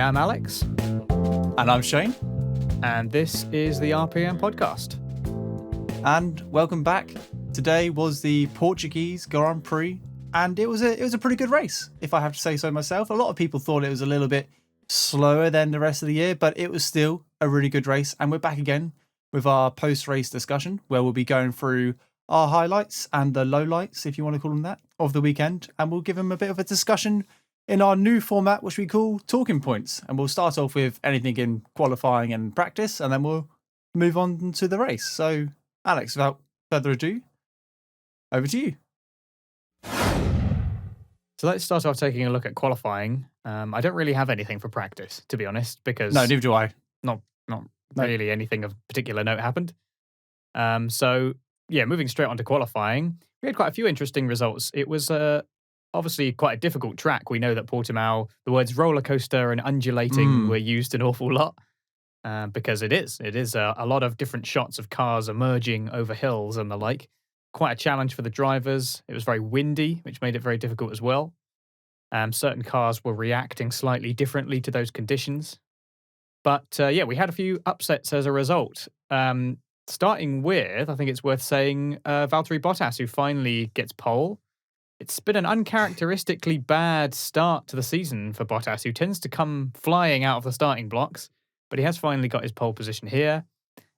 I'm Alex. And I'm Shane. And this is the RPM podcast. And welcome back. Today was the Portuguese Grand Prix, and it was a pretty good race, if I have to say so myself. A lot of people thought it was a little bit slower than the rest of the year, but it was still a really good race. And we're back again with our post-race discussion, where we'll be going through our highlights and the lowlights, if you want to call them that, of the weekend. And we'll give them a bit of a discussion in our new format, which we call Talking Points. And we'll start off with anything in qualifying and practice, and then we'll move on to the race. So, Alex, without further ado, over to you. So let's start off taking a look at qualifying. I don't really have anything for practice, to be honest, because No, neither do I. Not really anything of particular note happened. So, moving straight on to qualifying, we had quite a few interesting results. It was obviously quite a difficult track. We know that Portimao, the words roller coaster and undulating were used an awful lot because it is. It is a lot of different shots of cars emerging over hills and the like. Quite a challenge for the drivers. It was very windy, which made it very difficult as well. Certain cars were reacting slightly differently to those conditions. But we had a few upsets as a result. Starting with, I think it's worth saying, Valtteri Bottas, who finally gets pole. It's been an uncharacteristically bad start to the season for Bottas, who tends to come flying out of the starting blocks, but he has finally got his pole position here.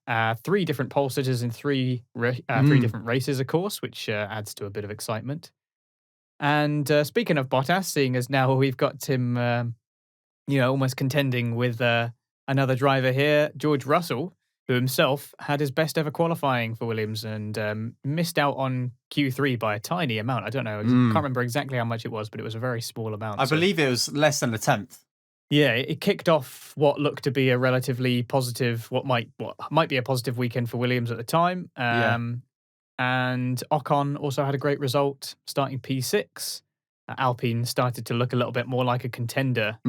3 different pole sitters in three different races, of course, which adds to a bit of excitement. And speaking of Bottas, seeing as now we've got him, almost contending with another driver here, George Russell, who himself had his best ever qualifying for Williams and missed out on Q3 by a tiny amount. I don't know. I can't remember exactly how much it was, but it was a very small amount. I believe it was less than a tenth. Yeah, it kicked off what looked to be a relatively positive, what might be a positive weekend for Williams at the time. And Ocon also had a great result, starting P6. Alpine started to look a little bit more like a contender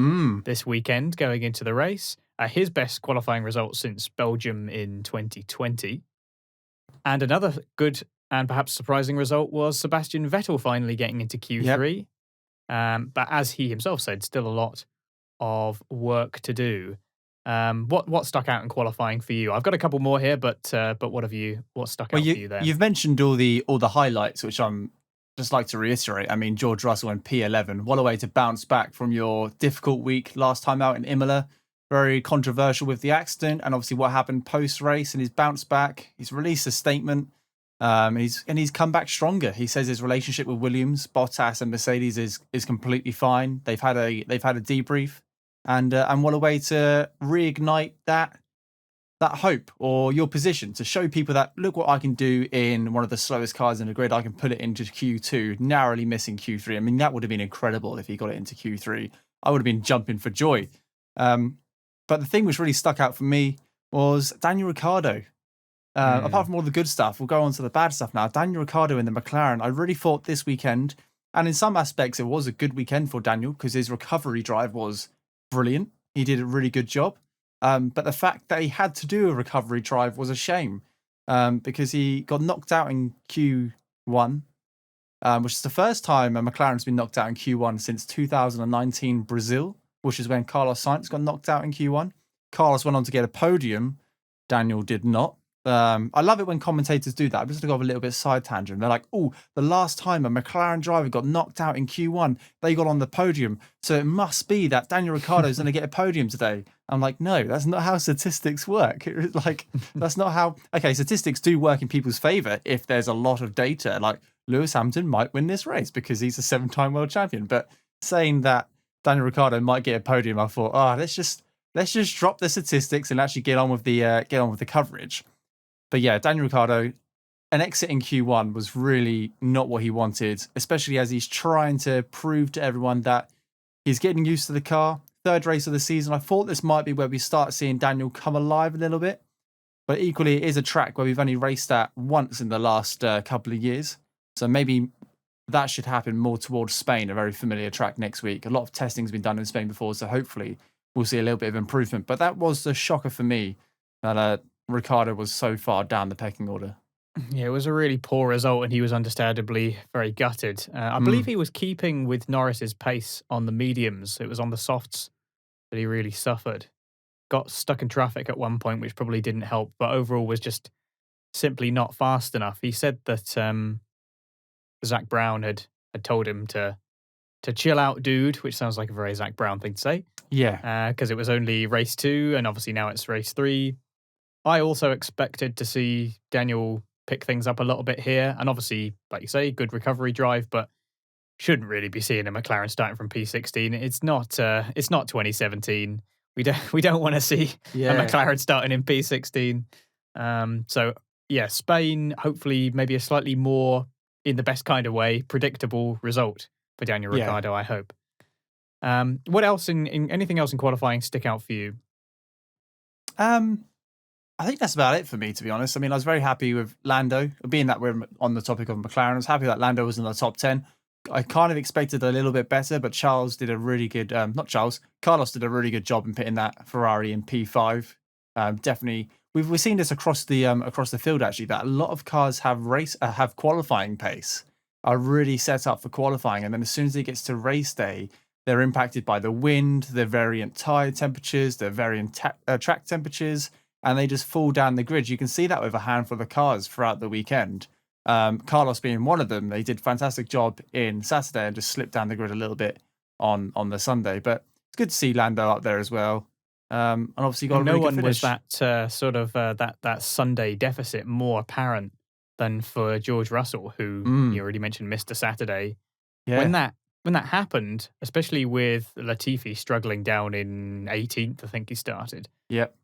this weekend going into the race. His best qualifying result since Belgium in 2020. And another good and perhaps surprising result was Sebastian Vettel finally getting into Q3. Yep. But as he himself said, still a lot of work to do. What stuck out in qualifying for you? I've got a couple more here, but what stuck out for you there? You've mentioned all the highlights, which I'm just like to reiterate. I mean, George Russell in P11, what a way to bounce back from your difficult week last time out in Imola. Very controversial with the accident, and obviously what happened post-race, and he's bounced back. He's released a statement, he's come back stronger. He says his relationship with Williams, Bottas, and Mercedes is completely fine. They've had a debrief, and what a way to reignite that hope or your position to show people that look what I can do in one of the slowest cars in the grid. I can put it into Q2, narrowly missing Q3. I mean, that would have been incredible if he got it into Q3. I would have been jumping for joy. But the thing which really stuck out for me was Daniel Ricciardo. Apart from all the good stuff, we'll go on to the bad stuff now. Daniel Ricciardo in the McLaren, I really thought this weekend, and in some aspects it was a good weekend for Daniel because his recovery drive was brilliant. He did a really good job. But the fact that he had to do a recovery drive was a shame because he got knocked out in Q1, which is the first time a McLaren's been knocked out in Q1 since 2019 Brazil, which is when Carlos Sainz got knocked out in Q1. Carlos went on to get a podium. Daniel did not. I love it when commentators do that. I'm just going to go off a little bit side tangent. They're like, oh, the last time a McLaren driver got knocked out in Q1, they got on the podium. So it must be that Daniel Ricciardo is going to get a podium today. I'm like, no, that's not how statistics work. That's not how... Okay, statistics do work in people's favour if there's a lot of data. Like, Lewis Hamilton might win this race because he's a 7-time world champion. But saying that Daniel Ricciardo might get a podium, I thought, let's just drop the statistics and actually get on with the coverage. But yeah, Daniel Ricciardo, an exit in Q1 was really not what he wanted, especially as he's trying to prove to everyone that he's getting used to the car. 3rd race of the season. I thought this might be where we start seeing Daniel come alive a little bit, but equally it is a track where we've only raced at once in the last couple of years. So maybe that should happen more towards Spain, a very familiar track next week. A lot of testing's been done in Spain before, so hopefully we'll see a little bit of improvement. But that was the shocker for me that Ricciardo was so far down the pecking order. Yeah, it was a really poor result, and he was understandably very gutted. I believe he was keeping with Norris's pace on the mediums. It was on the softs that he really suffered. Got stuck in traffic at one point, which probably didn't help, but overall was just simply not fast enough. He said that Zach Brown had told him to chill out, dude, which sounds like a very Zach Brown thing to say, Yeah. because it was only race 2, and obviously now it's race 3. I also expected to see Daniel pick things up a little bit here, and obviously, like you say, good recovery drive, but shouldn't really be seeing a McLaren starting from P16. It's not 2017. We don't want to see a Yeah. McLaren starting in P16. So yeah, Spain, hopefully maybe a slightly more, in the best kind of way, predictable result for Daniel Yeah. Ricciardo, I hope. What else in anything else in qualifying stick out for you? I think that's about it for me, to be honest. I mean, I was very happy with Lando. Being that we're on the topic of McLaren, I was happy that Lando was in the top 10. I kind of expected a little bit better, but Carlos did a really good job in pitting that Ferrari in P5. Definitely, we've seen this across the field actually, that a lot of cars have qualifying pace, are really set up for qualifying, and then as soon as it gets to race day, they're impacted by the wind, their variant tire temperatures, their variant track temperatures, and they just fall down the grid. You can see that with a handful of cars throughout the weekend. Carlos being one of them, they did a fantastic job in Saturday and just slipped down the grid a little bit on the Sunday. But it's good to see Lando up there as well. And obviously got And a no really good one was finish. that Sunday deficit more apparent than for George Russell, who you already mentioned missed a Saturday. When Yeah, that happened, especially with Latifi struggling down in 18th, I think he started. yep,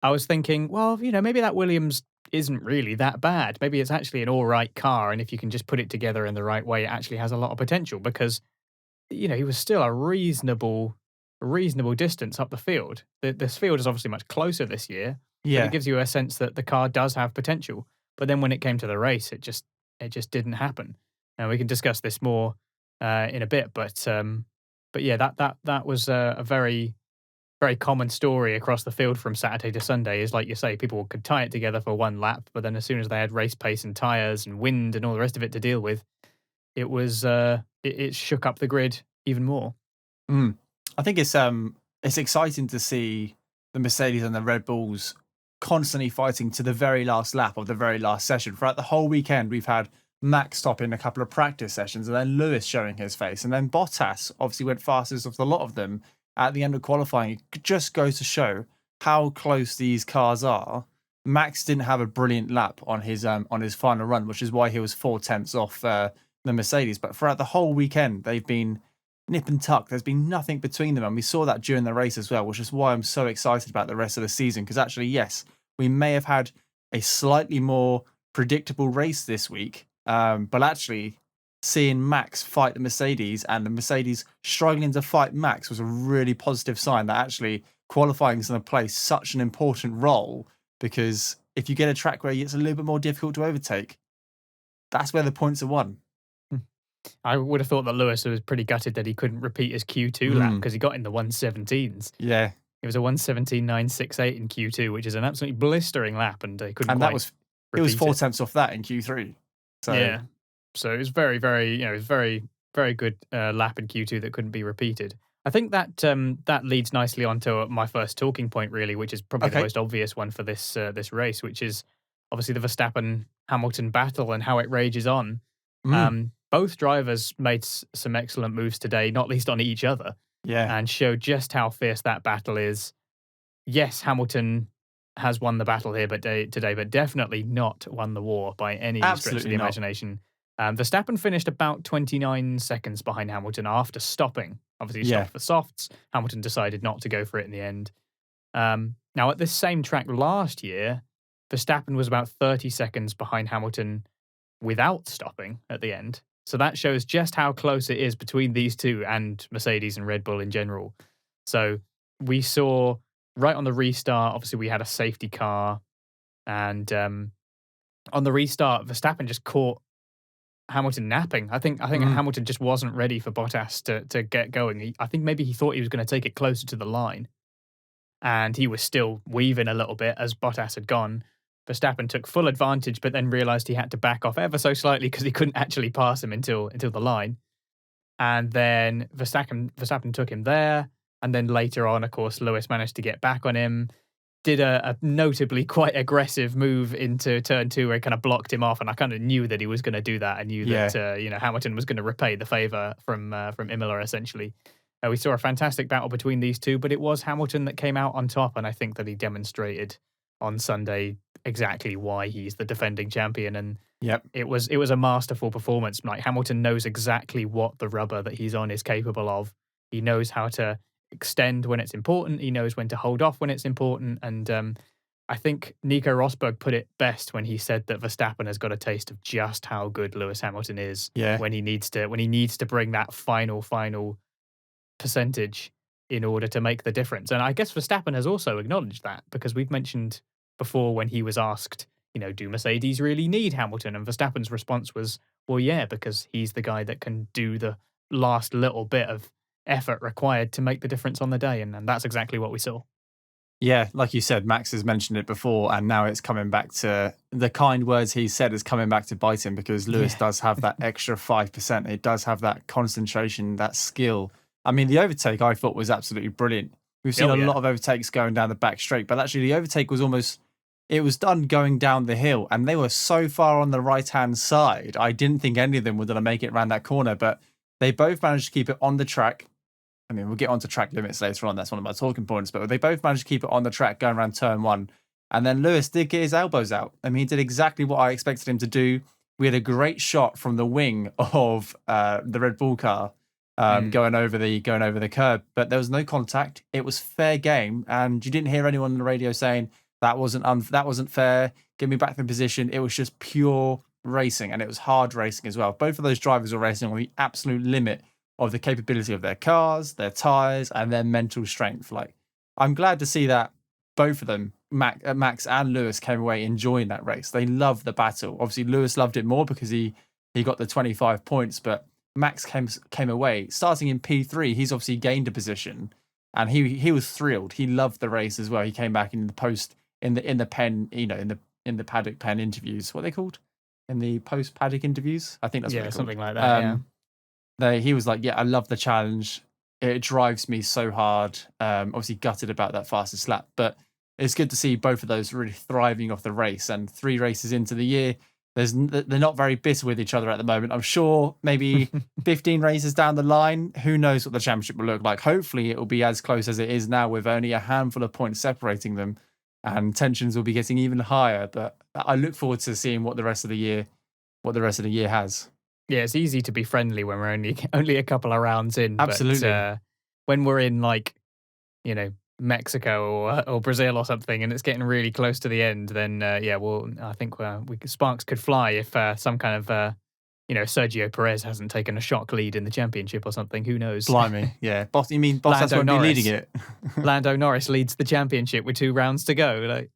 I was thinking, well, maybe that Williams isn't really that bad. Maybe it's actually an all right car, and if you can just put it together in the right way, it actually has a lot of potential because he was still a reasonable distance up the field. This field is obviously much closer this year, but it yeah. gives you a sense that the car does have potential. But then when it came to the race, it just didn't happen. And we can discuss this more in a bit, but yeah, that was a very very common story across the field from Saturday to Sunday. Is like you say, people could tie it together for one lap, but then as soon as they had race pace and tires and wind and all the rest of it to deal with, it shook up the grid even more. Mm. I think it's exciting to see the Mercedes and the Red Bulls constantly fighting to the very last lap of the very last session. Throughout the whole weekend, we've had Max stopping a couple of practice sessions, and then Lewis showing his face, and then Bottas obviously went fastest of the lot of them at the end of qualifying. It just goes to show how close these cars are. Max didn't have a brilliant lap on his final run, which is why he was 4 tenths off the Mercedes. But throughout the whole weekend, they've been nip and tuck. There's been nothing between them, and we saw that during the race as well, which is why I'm so excited about the rest of the season. Because actually, yes, we may have had a slightly more predictable race this week, but actually, seeing Max fight the Mercedes and the Mercedes struggling to fight Max was a really positive sign that actually qualifying is going to play such an important role. Because if you get a track where it's a little bit more difficult to overtake, that's where the points are won. I would have thought that Lewis was pretty gutted that he couldn't repeat his Q2 lap because he got in the 117s. Yeah. It was a 117.968 in Q2, which is an absolutely blistering lap, and he couldn't And quite it was repeat 4 tenths off that in Q3. So yeah. So it was very, very, it was very, very good lap in Q2 that couldn't be repeated. I think that that leads nicely onto my first talking point, really, which is probably the okay. most obvious one for this race, which is obviously the Verstappen Hamilton battle and how it rages on. Both drivers made some excellent moves today, not least on each other, Yeah. and showed just how fierce that battle is. Yes, Hamilton has won the battle here today, but definitely not won the war by any stretch of Absolutely the not. imagination. Verstappen finished about 29 seconds behind Hamilton after stopping. Obviously, he stopped for softs. Hamilton decided not to go for it in the end. Now, at this same track last year, Verstappen was about 30 seconds behind Hamilton without stopping at the end. So that shows just how close it is between these two and Mercedes and Red Bull in general. So we saw right on the restart, obviously we had a safety car, and on the restart, Verstappen just caught Hamilton napping. I think Hamilton just wasn't ready for Bottas to get going. I think maybe he thought he was going to take it closer to the line, and he was still weaving a little bit as Bottas had gone. Verstappen took full advantage, but then realised he had to back off ever so slightly because he couldn't actually pass him until the line. And then Verstappen took him there. And then later on, of course, Lewis managed to get back on him, did a notably quite aggressive move into turn 2 where he kind of blocked him off. And I kind of knew that he was going to do that. I knew Yeah. that, Hamilton was going to repay the favour from Imola, essentially. We saw a fantastic battle between these two, but it was Hamilton that came out on top. And I think that he demonstrated on Sunday exactly why he's the defending champion. And Yep. it was a masterful performance. Like, Hamilton knows exactly what the rubber that he's on is capable of. He knows how to extend when it's important. He knows when to hold off when it's important. And I think Nico Rosberg put it best when he said that Verstappen has got a taste of just how good Lewis Hamilton is when he needs to bring that final percentage in order to make the difference. And I guess Verstappen has also acknowledged that, because we've mentioned before when he was asked, do Mercedes really need Hamilton? And Verstappen's response was, well, yeah, because he's the guy that can do the last little bit of effort required to make the difference on the day. And that's exactly what we saw. Yeah, like you said, Max has mentioned it before, and now it's coming back to the kind words he said is coming back to bite him, because Lewis does have that extra 5%. It does have that concentration, that skill. I mean, the overtake I thought was absolutely brilliant. We've seen a lot of overtakes going down the back straight, but actually the overtake was it was done going down the hill, and they were so far on the right-hand side. I didn't think any of them were going to make it around that corner, but they both managed to keep it on the track. I mean, we'll get onto track limits later on. That's one of my talking points. But they both managed to keep it on the track going around turn 1. And then Lewis did get his elbows out. I mean, he did exactly what I expected him to do. We had a great shot from the wing of the Red Bull car going over the curb. But there was no contact. It was fair game. And you didn't hear anyone on the radio saying, that wasn't fair, get me back in position. It was just pure racing. And it was hard racing as well. Both of those drivers were racing on the absolute limit of the capability of their cars, their tyres, and their mental strength. Like, I'm glad to see that both of them, Max and Lewis, came away enjoying that race. They loved the battle. Obviously, Lewis loved it more because he got the 25 points, but Max came away. Starting in P3, he's obviously gained a position, and he was thrilled. He loved the race as well. He came back in the post, in the pen, in the paddock pen interviews. What are they called? In the post paddock interviews? I think that's what they're called. Something like that, He was like, yeah, I love the challenge. It drives me so hard. Obviously gutted about that fastest lap, but it's good to see both of those really thriving off the race. And 3 races into the year, they're not very bitter with each other at the moment. I'm sure maybe 15 races down the line, who knows what the championship will look like. Hopefully it will be as close as it is now, with only a handful of points separating them, and tensions will be getting even higher. But I look forward to seeing what the rest of the year has. Yeah, it's easy to be friendly when we're only a couple of rounds in. Absolutely. But when we're in, like, Mexico or Brazil or something, and it's getting really close to the end, then I think sparks could fly if some kind of Sergio Perez hasn't taken a shock lead in the championship or something. Who knows? Blimey, yeah. You mean Bottas won't be leading it? Lando Norris leads the championship with 2 rounds to go. Like,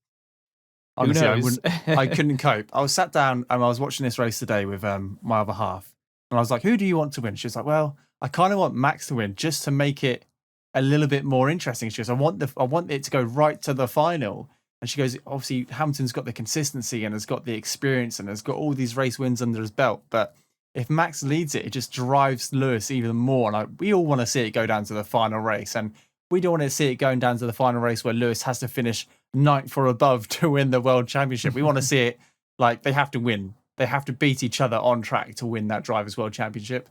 honestly, I couldn't cope. I was sat down and I was watching this race today with my other half, and I was like, "Who do you want to win?" She was like, "Well, I kind of want Max to win just to make it a little bit more interesting." She goes, "I want it to go right to the final." And she goes, "Obviously, Hamilton's got the consistency and has got the experience and has got all these race wins under his belt, but if Max leads it, it just drives Lewis even more. And we all want to see it go down to the final race, and we don't want to see it going down to the final race where Lewis has to finish 9th or above to win the world championship. We want to see it like they have to win. They have to beat each other on track to win that Drivers' World Championship.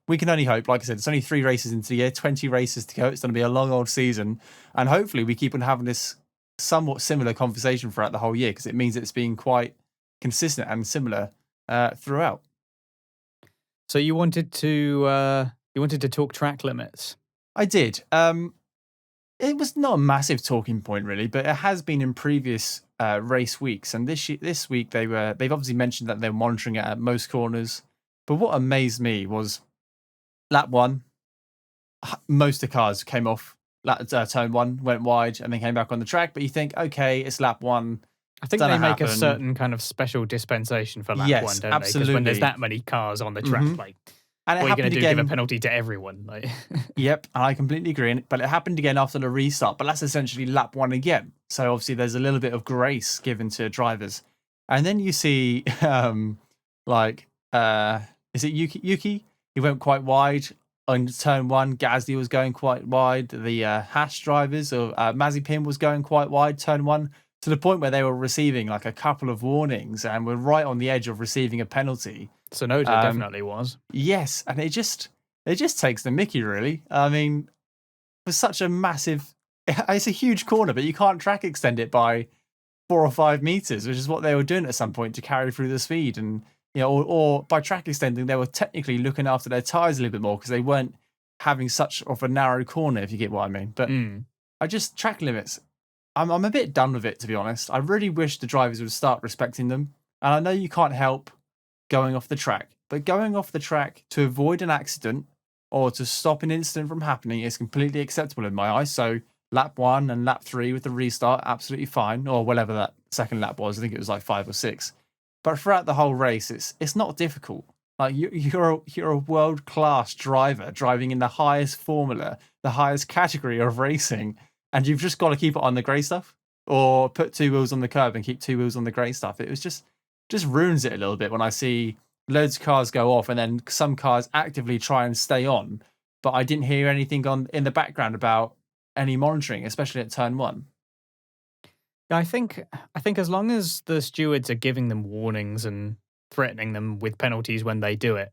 We can only hope. Like I said, it's only 3 races into the year, 20 races to go. It's going to be a long old season. And hopefully we keep on having this somewhat similar conversation throughout the whole year, because it means it's being quite consistent and similar throughout. So you wanted to talk track limits? I did. It was not a massive talking point really, but it has been in previous race weeks. And this week they've obviously mentioned that they're monitoring it at most corners. But what amazed me was lap 1, most of the cars came off. Turn 1 went wide and then came back on the track. But you think, okay, it's lap 1. I think they make a certain kind of special dispensation for lap 1, don't absolutely. they? Because when there's that many cars on the track, like, and what are you going to do? Give a penalty to everyone? Like, yep, I completely agree. But it happened again after the restart. But that's essentially lap 1 again. So obviously there's a little bit of grace given to drivers. And then you see, is it Yuki? He went quite wide on turn one, Gasly was going quite wide. The Haas drivers, or Mazepin was going quite wide, turn one, to the point where they were receiving like a couple of warnings and were right on the edge of receiving a penalty. Tsunoda definitely was. Yes, and it just takes the mickey, really. I mean, for such a massive, it's a huge corner, but you can't track extend it by 4 or 5 meters, which is what they were doing at some point to carry through the speed. And or by track extending, they were technically looking after their tires a little bit more because they weren't having such of a narrow corner, if you get what I mean. But I just track limits. I'm a bit done with it, to be honest. I really wish the drivers would start respecting them. And I know you can't help going off the track, but going off the track to avoid an accident or to stop an incident from happening is completely acceptable in my eyes. So lap 1 and lap 3 with the restart, absolutely fine, or whatever that second lap was. I think it was like 5 or 6. But throughout the whole race, it's not difficult. Like you're a world-class driver driving in the highest formula, the highest category of racing, and you've just got to keep it on the grey stuff, or put 2 wheels on the curb and keep 2 wheels on the grey stuff. It was just ruins it a little bit when I see loads of cars go off and then some cars actively try and stay on. But I didn't hear anything in the background about any monitoring, especially at turn 1. I think as long as the stewards are giving them warnings and threatening them with penalties when they do it,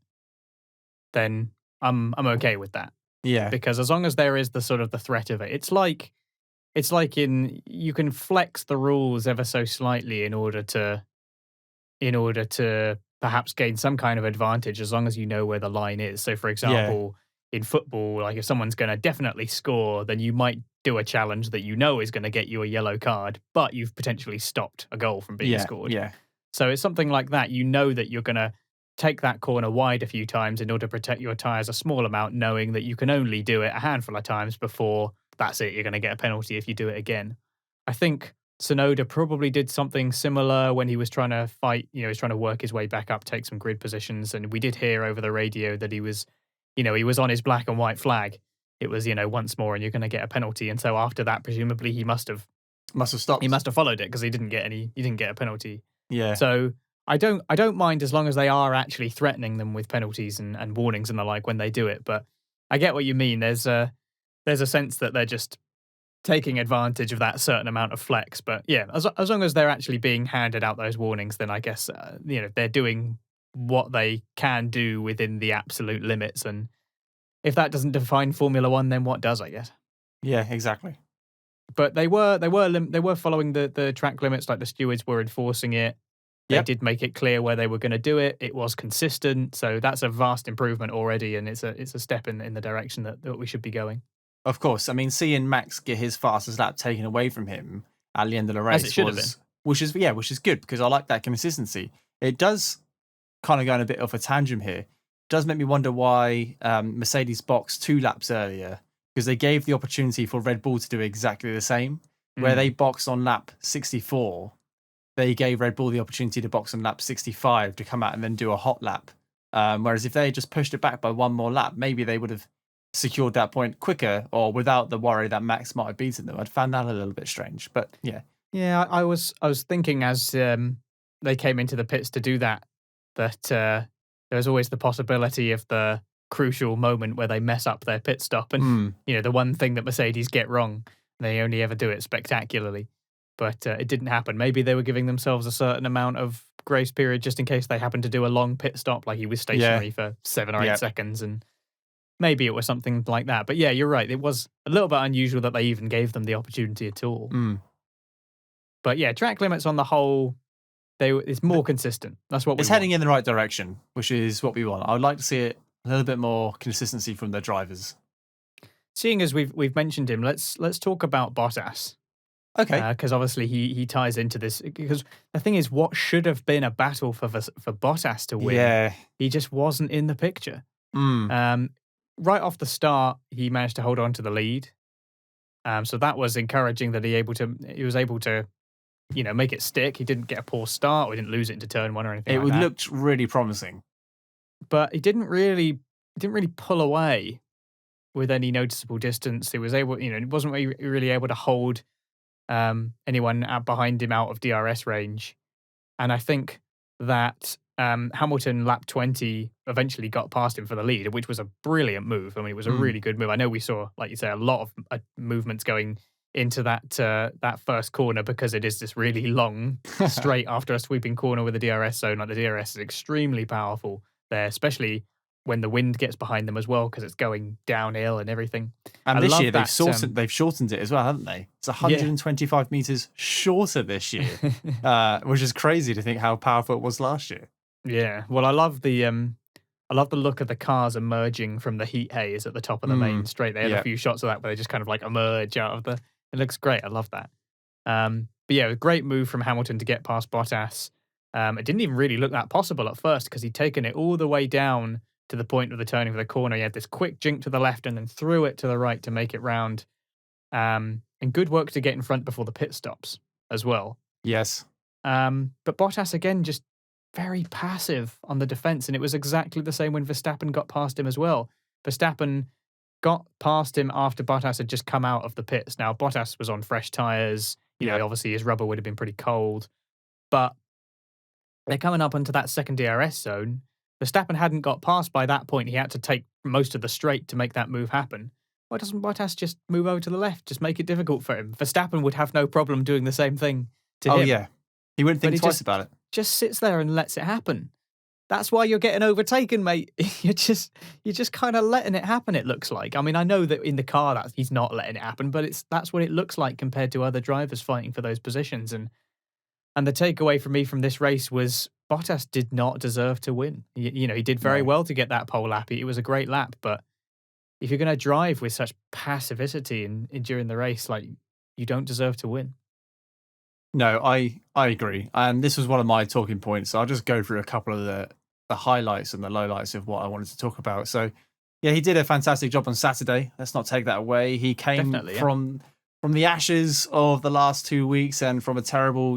then I'm okay with that. Yeah. Because as long as there is the sort of the threat of it, it's like you can flex the rules ever so slightly in order to perhaps gain some kind of advantage as long as you know where the line is. So for example, in football, like if someone's going to definitely score, then you might do a challenge that you know is going to get you a yellow card, but you've potentially stopped a goal from being scored. Yeah. So it's something like that. You know that you're going to take that corner wide a few times in order to protect your tyres a small amount, knowing that you can only do it a handful of times before that's it. You're going to get a penalty if you do it again. I think Tsunoda probably did something similar when he was trying to fight, he was trying to work his way back up, take some grid positions. And we did hear over the radio that he was on his black and white flag. It was, once more and you're going to get a penalty. And so after that, presumably he must have stopped. He must have followed it because he didn't get a penalty. Yeah. So I don't mind as long as they are actually threatening them with penalties and warnings and the like when they do it. But I get what you mean. There's a sense that they're just taking advantage of that certain amount of flex. But yeah, as long as they're actually being handed out those warnings, then I guess they're doing what they can do within the absolute limits. And if that doesn't define Formula One, then what does? I guess. Yeah, exactly. But they were following the track limits, like the stewards were enforcing it. They did make it clear where they were going to do it. It was consistent, so that's a vast improvement already, and it's a step in the direction that we should be going. Of course, I mean, seeing Max get his fastest lap taken away from him at the end of the race As it should have been. which is good because I like that consistency. It does kind of go on a bit of a tangent here. It does make me wonder why Mercedes boxed 2 laps earlier, because they gave the opportunity for Red Bull to do exactly the same. Where they boxed on lap 64, they gave Red Bull the opportunity to box on lap 65 to come out and then do a hot lap. Whereas if they had just pushed it back by 1 more lap, maybe they would have secured that point quicker or without the worry that Max might have beaten them. I'd found that a little bit strange, but yeah. Yeah, I was thinking as they came into the pits to do that there's always the possibility of the crucial moment where they mess up their pit stop and the one thing that Mercedes get wrong, they only ever do it spectacularly. But it didn't happen. Maybe they were giving themselves a certain amount of grace period just in case they happened to do a long pit stop, like he was stationary for 7 or 8 seconds, and maybe it was something like that. But yeah, you're right. It was a little bit unusual that they even gave them the opportunity at all. But yeah, track limits on the whole, it's more consistent. That's what it's heading in the right direction, which is what we want. I would like to see it a little bit more consistency from the drivers. Seeing as we've mentioned him, let's talk about Bottas. Okay. Because obviously he ties into this. Because the thing is, what should have been a battle for Bottas to win, he just wasn't in the picture. Right off the start, he managed to hold on to the lead. So that was encouraging that he was able to, make it stick. He didn't get a poor start. We didn't lose it into turn 1 or anything. It looked really promising, but he didn't really pull away with any noticeable distance. He was able, he wasn't really able to hold anyone behind him out of DRS range. And I think that Hamilton, lap 20, eventually got past him for the lead, which was a brilliant move. I mean, it was a really good move. I know we saw, like you say, a lot of movements going into that first corner because it is this really long straight after a sweeping corner with a DRS zone. Like the DRS is extremely powerful there, especially when the wind gets behind them as well because it's going downhill and everything. And I this love year that, they've shortened it as well, haven't they? It's 125 meters shorter this year, which is crazy to think how powerful it was last year. Yeah, well, I love the look of the cars emerging from the heat haze at the top of the main straight. They had a few shots of that where they just kind of like emerge out of the. It looks great. I love that. But yeah, a great move from Hamilton to get past Bottas. It didn't even really look that possible at first because he'd taken it all the way down to the point of the turning of the corner. He had this quick jink to the left and then threw it to the right to make it round. And good work to get in front before the pit stops as well. Yes. But Bottas again just very passive on the defense, and it was exactly the same when Verstappen got past him as well. Verstappen got past him after Bottas had just come out of the pits. Now, Bottas was on fresh tyres. You know, obviously his rubber would have been pretty cold. But they're coming up into that second DRS zone. Verstappen hadn't got past by that point. He had to take most of the straight to make that move happen. Why doesn't Bottas just move over to the left? Just make it difficult for him. Verstappen would have no problem doing the same thing to him. Oh, yeah. He wouldn't think twice about it. Just sits there and lets it happen. That's why you're getting overtaken, mate. You're just kind of letting it happen, it looks like. I mean, I know that in the car that he's not letting it happen, but that's what it looks like compared to other drivers fighting for those positions. And the takeaway for me from this race was Bottas did not deserve to win. You know, he did very well to get that pole lap. It was a great lap, but if you're going to drive with such passivity during the race, like, you don't deserve to win. No, I agree. And this was one of my talking points. So I'll just go through a couple of the highlights and the lowlights of what I wanted to talk about. So, yeah, he did a fantastic job on Saturday. Let's not take that away. He came from the ashes of the last 2 weeks and from a terrible,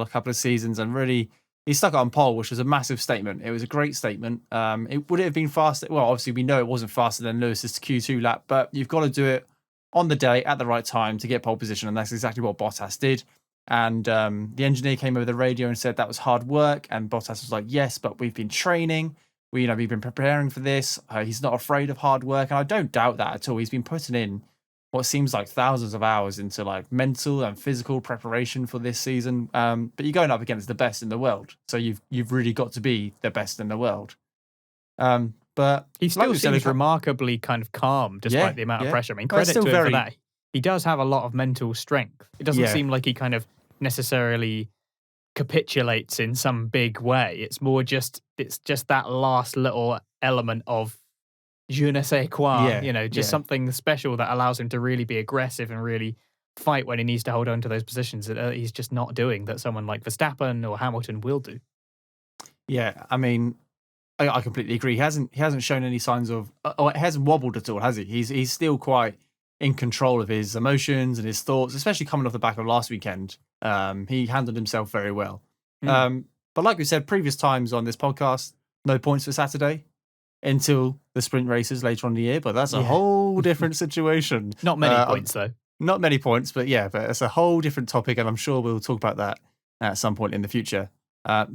couple of seasons, and really he stuck it on pole, which was a massive statement. It was a great statement. Would it have been faster? Well, obviously we know it wasn't faster than Lewis's Q2 lap, but you've got to do it on the day at the right time to get pole position, and that's exactly what Bottas did. And the engineer came over the radio and said that was hard work. And Bottas was like, yes, but we've been training. We've been preparing for this. He's not afraid of hard work. And I don't doubt that at all. He's been putting in what seems like thousands of hours into like mental and physical preparation for this season. But you're going up against the best in the world. So you've really got to be the best in the world. But he still seems remarkably kind of calm despite the amount of pressure. I mean, credit to him for that. He does have a lot of mental strength. It doesn't seem like he kind of necessarily capitulates in some big way. It's more just that last little element of je ne sais quoi, something special that allows him to really be aggressive and really fight when he needs to hold on to those positions that he's just not doing, that someone like Verstappen or Hamilton will do. Yeah, I mean, I completely agree. He hasn't shown any signs of, he hasn't wobbled at all, has he? He's still quite in control of his emotions and his thoughts, especially coming off the back of last weekend. He handled himself very well. But like we said previous times on this podcast, no points for Saturday until the sprint races later on in the year. But that's a whole different situation. Not many points, though. Not many points, but it's a whole different topic. And I'm sure we'll talk about that at some point in the future.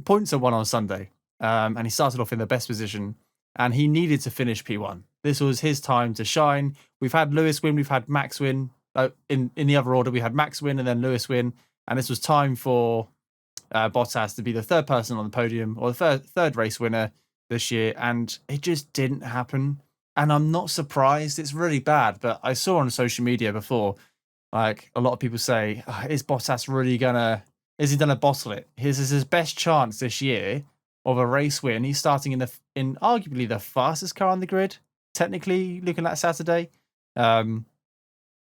Points are won on Sunday. And he started off in the best position. And he needed to finish P1. This was his time to shine. We've had Lewis win. We've had Max win. In the other order, we had Max win and then Lewis win. And this was time for Bottas to be the third person on the podium, or the third race winner this year. And it just didn't happen. And I'm not surprised. It's really bad. But I saw on social media before, like, a lot of people say, is Bottas really is he going to bottle it? This is his best chance this year of a race win. He's starting in arguably the fastest car on the grid, technically looking at Saturday.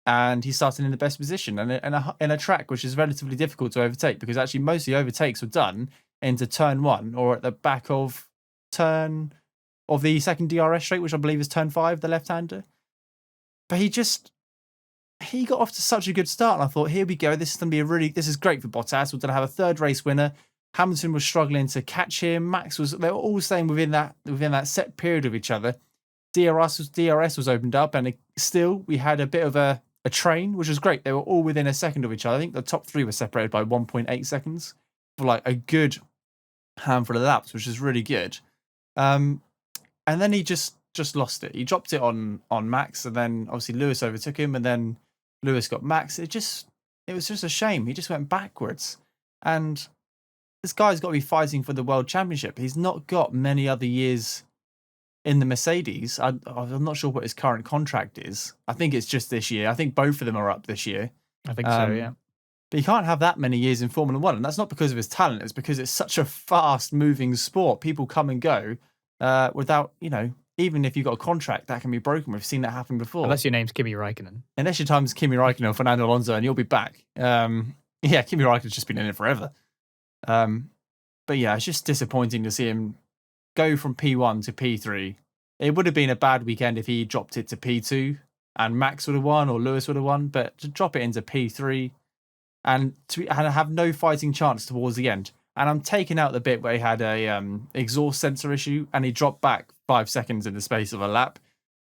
And he's starting in the best position and in a track which is relatively difficult to overtake, because actually most of the overtakes were done into turn 1 or at the back of the second DRS straight, which I believe is turn 5, the left-hander. But he got off to such a good start, and I thought, here we go. This is great for Bottas. We're going to have a third race winner. Hamilton was struggling to catch him. They were all staying within that set period of each other. DRS was opened up, and still we had a bit of a train, which was great. They were all within a second of each other. I think the top 3 were separated by 1.8 seconds for like a good handful of laps, which is really good. And then he just lost it. He dropped it on Max, and then obviously Lewis overtook him, and then Lewis got Max. It was just a shame. He just went backwards. And this guy's got to be fighting for the world championship. He's not got many other years in the Mercedes. I'm not sure what his current contract is. I think it's just this year. I think both of them are up this year. I think so, yeah. But you can't have that many years in Formula One, and that's not because of his talent. It's because it's such a fast-moving sport. People come and go without, even if you've got a contract, that can be broken. We've seen that happen before. Unless your name's Kimi Räikkönen. Unless your time's Kimi Räikkönen or Fernando Alonso, and you'll be back. Kimi Räikkönen's just been in it forever. But yeah, it's just disappointing to see him go from P1 to P3. It would have been a bad weekend if he dropped it to P2 and Max would have won or Lewis would have won, but to drop it into P3 and have no fighting chance towards the end. And I'm taking out the bit where he had a exhaust sensor issue and he dropped back 5 seconds in the space of a lap.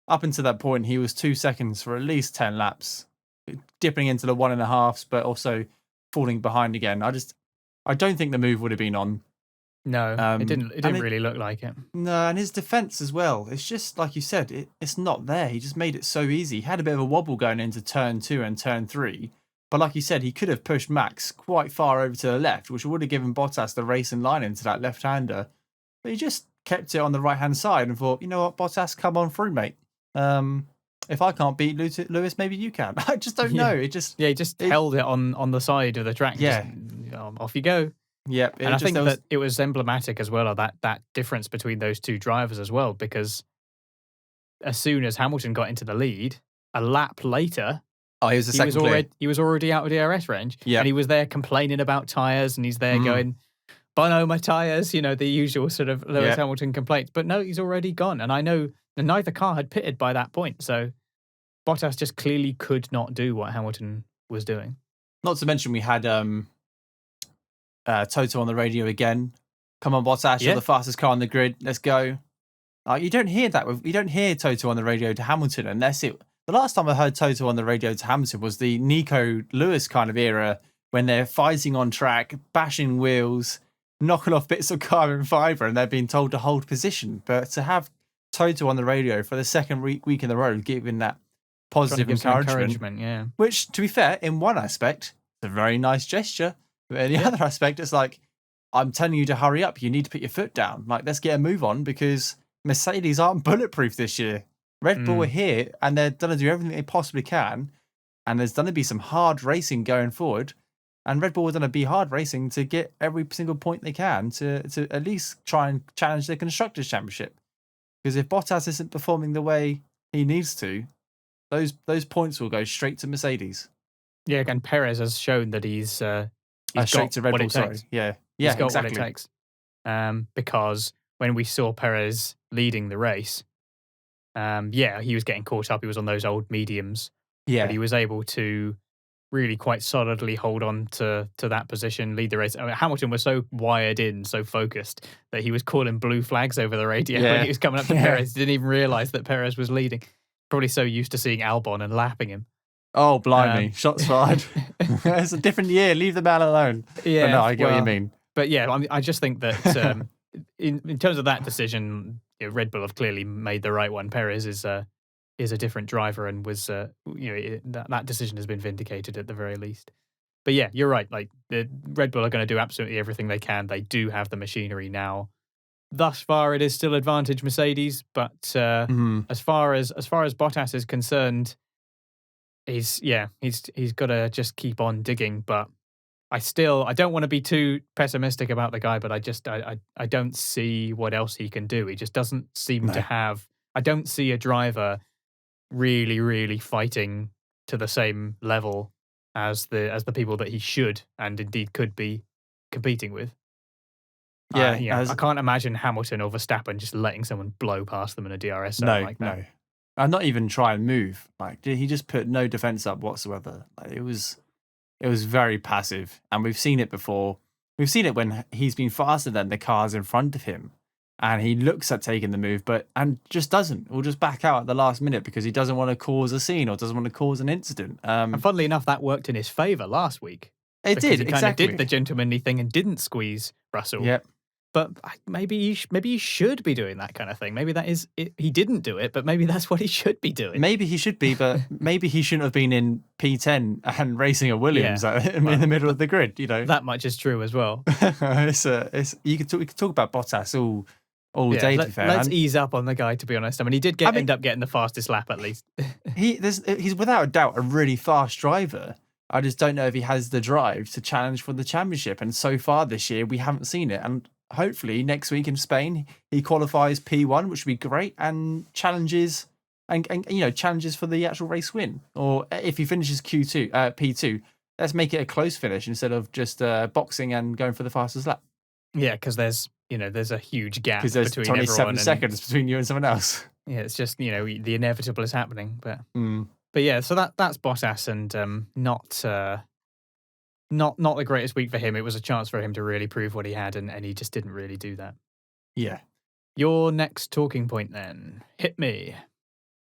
Up until that point, he was 2 seconds for at least 10 laps, dipping into the 1.5s, but also falling behind again. I don't think the move would have been on. No, it didn't really look like it. No, and his defense as well. It's just like you said, it's not there. He just made it so easy. He had a bit of a wobble going into turn 2 and turn 3. But like you said, he could have pushed Max quite far over to the left, which would have given Bottas the racing line into that left-hander. But he just kept it on the right-hand side and thought, you know what, Bottas, come on through, mate. If I can't beat Lewis, maybe you can. I just don't know. He just held it on the side of the track. Yeah. Just, off you go. Yep. And I think that it was emblematic as well of that difference between those two drivers as well, because as soon as Hamilton got into the lead, a lap later, he was the second clear. He was already out of DRS range. Yeah. And he was there complaining about tyres, and he's there going, Bono, my tyres, the usual sort of Lewis Hamilton complaints. But no, he's already gone. And I know neither car had pitted by that point. So Bottas just clearly could not do what Hamilton was doing. Not to mention we had Toto on the radio again. Come on, Bottas, you're the fastest car on the grid. Let's go. You don't hear that. You don't hear Toto on the radio to Hamilton unless it... The last time I heard Toto on the radio to Hamilton was the Nico Lewis kind of era when they're fighting on track, bashing wheels, knocking off bits of carbon fibre, and they're being told to hold position. But to have Toto on the radio for the second week in a row, giving that positive encouragement, which, to be fair, in one aspect, it's a very nice gesture. But in the other aspect, it's like, I'm telling you to hurry up. You need to put your foot down. Like, let's get a move on because Mercedes aren't bulletproof this year. Red Bull are here and they're going to do everything they possibly can. And there's going to be some hard racing going forward. And Red Bull are going to be hard racing to get every single point they can to at least try and challenge the Constructors' Championship. Because if Bottas isn't performing the way he needs to, those points will go straight to Mercedes. Yeah, and Perez has shown that he's straight to Red Bull, sorry. Yeah, he's got exactly. what it takes. Because when we saw Perez leading the race, he was getting caught up. He was on those old mediums. Yeah. But he was able to really quite solidly hold on to that position, lead the race. I mean, Hamilton was so wired in, so focused, that he was calling blue flags over the radio when he was coming up to Perez. He didn't even realise that Perez was leading. Probably so used to seeing Albon and lapping him. Oh, blimey. Shots fired. It's a different year. Leave the man alone. Yeah. But no, I get what you mean. But yeah, I just think that in terms of that decision, Red Bull have clearly made the right one. Perez is a different driver and was, that decision has been vindicated at the very least. But yeah, you're right. Like, the Red Bull are going to do absolutely everything they can. They do have the machinery now. Thus far, it is still advantage Mercedes, but as far as Bottas is concerned, he's got to just keep on digging. But I don't want to be too pessimistic about the guy, but I don't see what else he can do. He just doesn't seem to have. I don't see a driver really, really fighting to the same level as the people that he should and indeed could be competing with. I can't imagine Hamilton or Verstappen just letting someone blow past them in a DRS zone like that. No. And not even try and move. Like, he just put no defense up whatsoever. Like, it was very passive, and we've seen it before. We've seen it when he's been faster than the cars in front of him, and he looks at taking the move, and just doesn't. Or just back out at the last minute because he doesn't want to cause a scene or doesn't want to cause an incident. And funnily enough, that worked in his favour last week. It did, he exactly. He did the gentlemanly thing and didn't squeeze Russell. Yep. But maybe he should be doing that kind of thing. Maybe that is it. He didn't do it, but maybe that's what he should be doing. Maybe he should be, but maybe he shouldn't have been in P10 and racing a Williams in the middle of the grid. That much is true as well. We could talk about Bottas all day. To be fair, let's ease up on the guy. To be honest, I mean, he did end up getting the fastest lap at least. He's without a doubt a really fast driver. I just don't know if he has the drive to challenge for the championship. And so far this year, we haven't seen it. And hopefully next week in Spain, he qualifies P1, which would be great, and challenges challenges for the actual race win. Or if he finishes P2, let's make it a close finish instead of just boxing and going for the fastest lap. Yeah, because there's a huge gap because there's between 27 seconds between you and someone else. Yeah, it's just the inevitable is happening, but yeah, so that's Bottas, and not the greatest week for him. It was a chance for him to really prove what he had, and he just didn't really do that. Yeah. Your next talking point then. Hit me.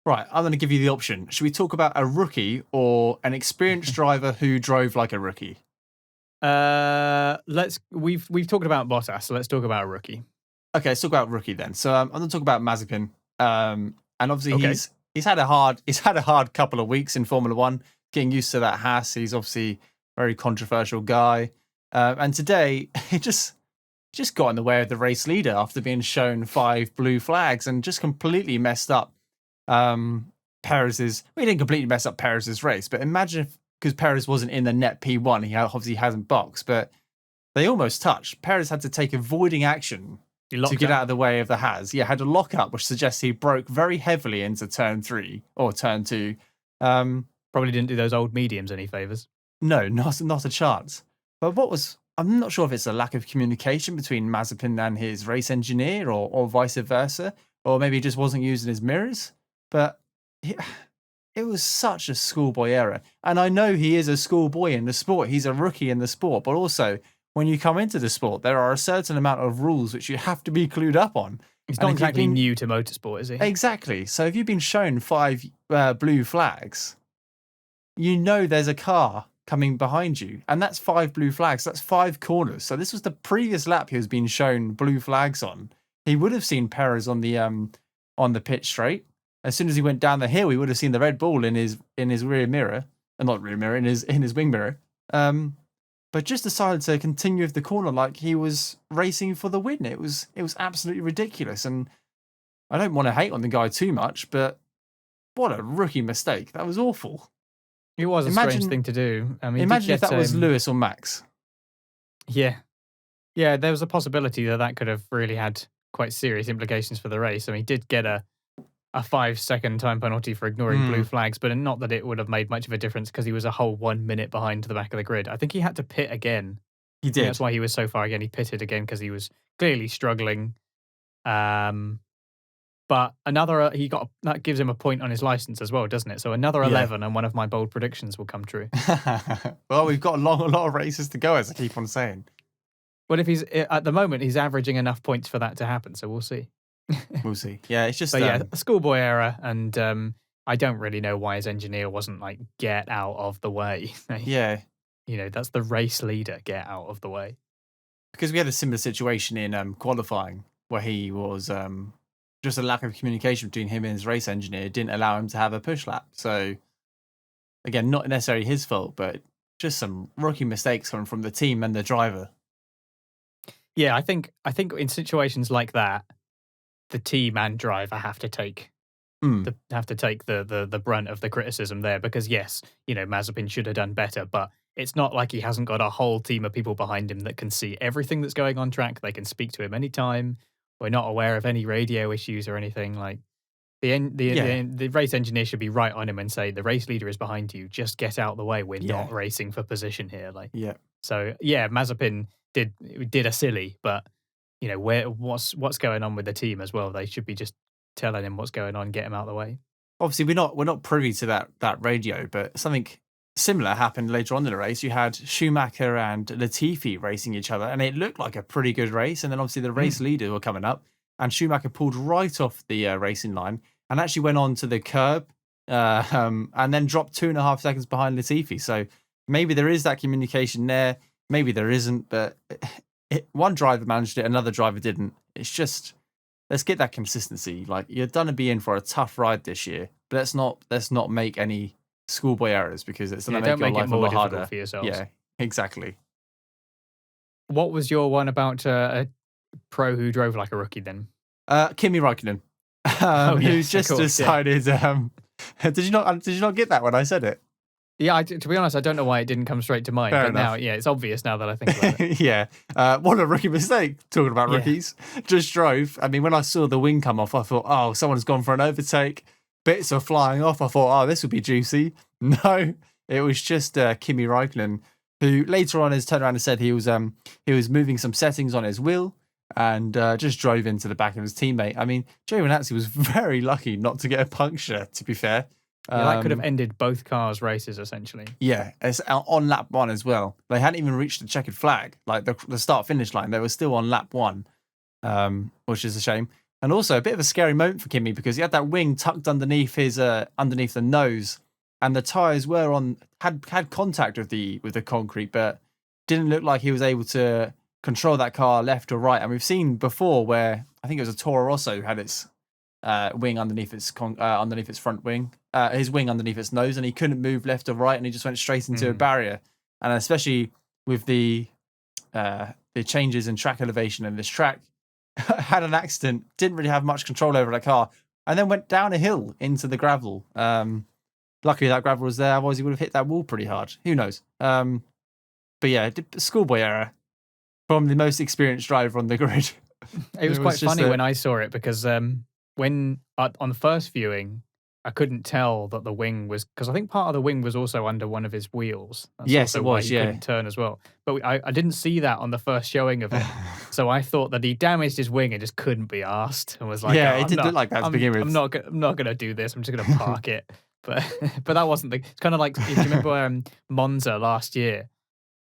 Right, I'm going to give you the option. Should we talk about a rookie or an experienced driver who drove like a rookie? We've talked about Bottas, so let's talk about a rookie. Okay, let's talk about rookie then. So I'm going to talk about Mazepin. And obviously he's had a hard couple of weeks in Formula One, getting used to that Haas. He's obviously a very controversial guy. And today he just got in the way of the race leader after being shown 5 blue flags and just completely messed up Perez's. Well, he didn't completely mess up Perez's race, but imagine if, because Perez wasn't in the net P1, he obviously hasn't boxed, but they almost touched. Perez had to take avoiding action to get out of the way of the Haas. Yeah, had a lock up, which suggests he broke very heavily into turn 3 or turn 2. Probably didn't do those old mediums any favours. No, not a chance. But I'm not sure if it's a lack of communication between Mazepin and his race engineer or vice versa, or maybe he just wasn't using his mirrors. But it was such a schoolboy error. And I know he is a schoolboy in the sport. He's a rookie in the sport. But also, when you come into the sport, there are a certain amount of rules which you have to be clued up on. He's not exactly new to motorsport, is he? Exactly. So if you've been shown 5 blue flags, you know there's a car coming behind you. And that's 5 blue flags. That's 5 corners. So this was the previous lap he was being shown blue flags on. He would have seen Perez on the pit straight. As soon as he went down the hill, he would have seen the Red Bull in his rear mirror, not rear mirror, in his wing mirror. But just decided to continue with the corner like he was racing for the win. It was absolutely ridiculous, and I don't want to hate on the guy too much, but what a rookie mistake! That was awful. It was a strange thing to do. I mean, imagine if that was Lewis or Max. Yeah, there was a possibility that could have really had quite serious implications for the race. I mean, he did get a 5-second time penalty for ignoring blue flags, but not that it would have made much of a difference because he was a whole 1 minute behind to the back of the grid. I think he had to pit again. He did. That's why he was so far again. He pitted again because he was clearly struggling. But that gives him a point on his license as well, doesn't it? So another 11, and one of my bold predictions will come true. Well, we've got a lot of races to go, as I keep on saying. Well, if at the moment he's averaging enough points for that to happen, so we'll see. We'll see. Yeah, it's just a schoolboy error, and I don't really know why his engineer wasn't like, get out of the way. Yeah, that's the race leader, get out of the way. Because we had a similar situation in qualifying where he was just a lack of communication between him and his race engineer didn't allow him to have a push lap. So again, not necessarily his fault, but just some rookie mistakes coming from the team and the driver. Yeah, I think in situations like that, the team and driver have to take the brunt of the criticism there, because yes, Mazepin should have done better, but it's not like he hasn't got a whole team of people behind him that can see everything that's going on track. They can speak to him anytime. We're not aware of any radio issues or anything. Like the race engineer should be right on him and say, the race leader is behind you. Just get out of the way. We're not racing for position here. So Mazepin did a silly, but what's going on with the team as well? They should be just telling him what's going on, get him out of the way. Obviously, we're not privy to that radio, but something similar happened later on in the race. You had Schumacher and Latifi racing each other, and it looked like a pretty good race. And then obviously the race leader were coming up, and Schumacher pulled right off the racing line and actually went on to the curb, and then dropped 2.5 seconds behind Latifi. So maybe there is that communication there, maybe there isn't, but one driver managed it, another driver didn't. It's just, let's get that consistency. Like, you're going to be in for a tough ride this year, but let's not make any schoolboy errors, because it's going to don't make your make it life a more lot difficult harder. for yourselves. Yeah, exactly. What was your one about a pro who drove like a rookie then? Kimi Räikkönen, who yes, just of course, yeah. decided. Did you not get that when I said it? Yeah, to be honest, I don't know why it didn't come straight to mind. Fair but enough. now, yeah, it's obvious now that I think about it. Yeah. What a rookie mistake, talking about Yeah. rookies. Just drove. I mean, when I saw the wing come off, I thought, oh, someone's gone for an overtake. Bits are flying off. I thought, oh, this would be juicy. No, it was just Kimi Räikkönen, who later on has turned around and said he was moving some settings on his wheel and just drove into the back of his teammate. I mean, Giovinazzi was very lucky not to get a puncture, to be fair. Yeah, that could have ended both cars' races, essentially. Yeah, it's on lap 1 as well. They hadn't even reached the checkered flag, like the start-finish line. They were still on lap 1, which is a shame. And also a bit of a scary moment for Kimi, because he had that wing tucked underneath his underneath the nose, and the tyres were had contact with the concrete, but didn't look like he was able to control that car left or right. And we've seen before where I think it was a Toro Rosso had its wing underneath its front wing, his wing underneath its nose, and he couldn't move left or right, and he just went straight into a barrier. And especially with the changes in track elevation in this track, had an accident, didn't really have much control over that car, and then went down a hill into the gravel. Luckily that gravel was there, otherwise he would have hit that wall pretty hard. Who knows? But yeah, schoolboy error from the most experienced driver on the grid. It was quite funny when I saw it, because when on the first viewing, I couldn't tell that the wing was, because I think part of the wing was also under one of his wheels. That's yes, also it why was. he Yeah, couldn't turn as well. But I didn't see that on the first showing of it, so I thought that he damaged his wing and just couldn't be asked, and was like, yeah, oh, it did look like that to begin with. I'm not going to do this. I'm just going to park it. But that wasn't the. It's kind of like, do you remember Monza last year,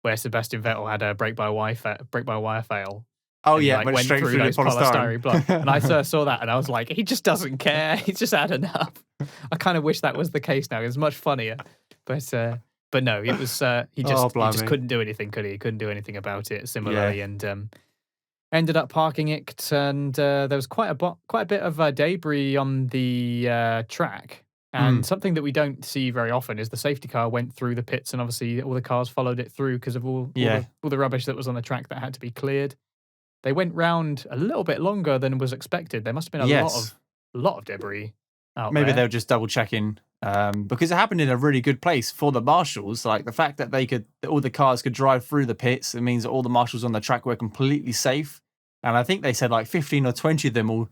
where Sebastian Vettel had a brake by wire fail? Oh, And he, yeah, like, went straight through those the polystyrene block. And I first saw that, and I was like, he just doesn't care. He's just had enough. I kind of wish that was the case now. It's much funnier. But no, it was he just couldn't do anything, could he? He couldn't do anything about it similarly, and ended up parking it. And there was quite a bit of debris on the track. And something that we don't see very often is the safety car went through the pits, and obviously all the cars followed it through because of all the rubbish that was on the track that had to be cleared. They went round a little bit longer than was expected. There must have been a lot of debris out Maybe there. they were just double checking, because it happened in a really good place for the marshals. Like the fact that all the cars could drive through the pits, it means that all the marshals on the track were completely safe. And I think they said like 15 or 20 of them all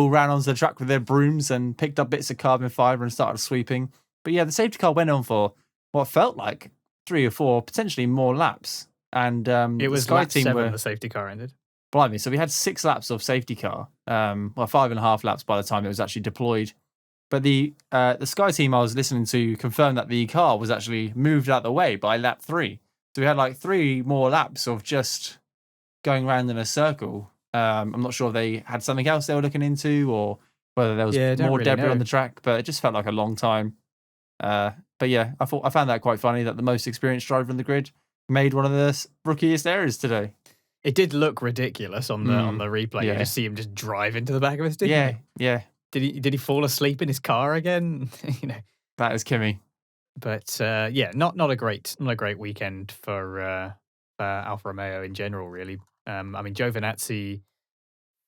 ran onto the track with their brooms and picked up bits of carbon fiber and started sweeping. But yeah, the safety car went on for what felt like 3 or 4, potentially more laps. And it was the Sky lap team 7 the safety car ended. Blimey, so we had 6 laps of safety car, 5.5 laps by the time it was actually deployed. But the Sky team I was listening to confirmed that the car was actually moved out of the way by lap 3. So we had like 3 more laps of just going around in a circle. I'm not sure if they had something else they were looking into, or whether there was more debris on the track, but it just felt like a long time. But yeah, I found that quite funny that the most experienced driver on the grid made one of the rookiest errors today. It did look ridiculous on the replay. Yeah. You just see him just drive into the back of his team. Yeah. Did he fall asleep in his car again? That is Kimi. But not a great weekend for Alfa Romeo in general, really. I mean, Giovinazzi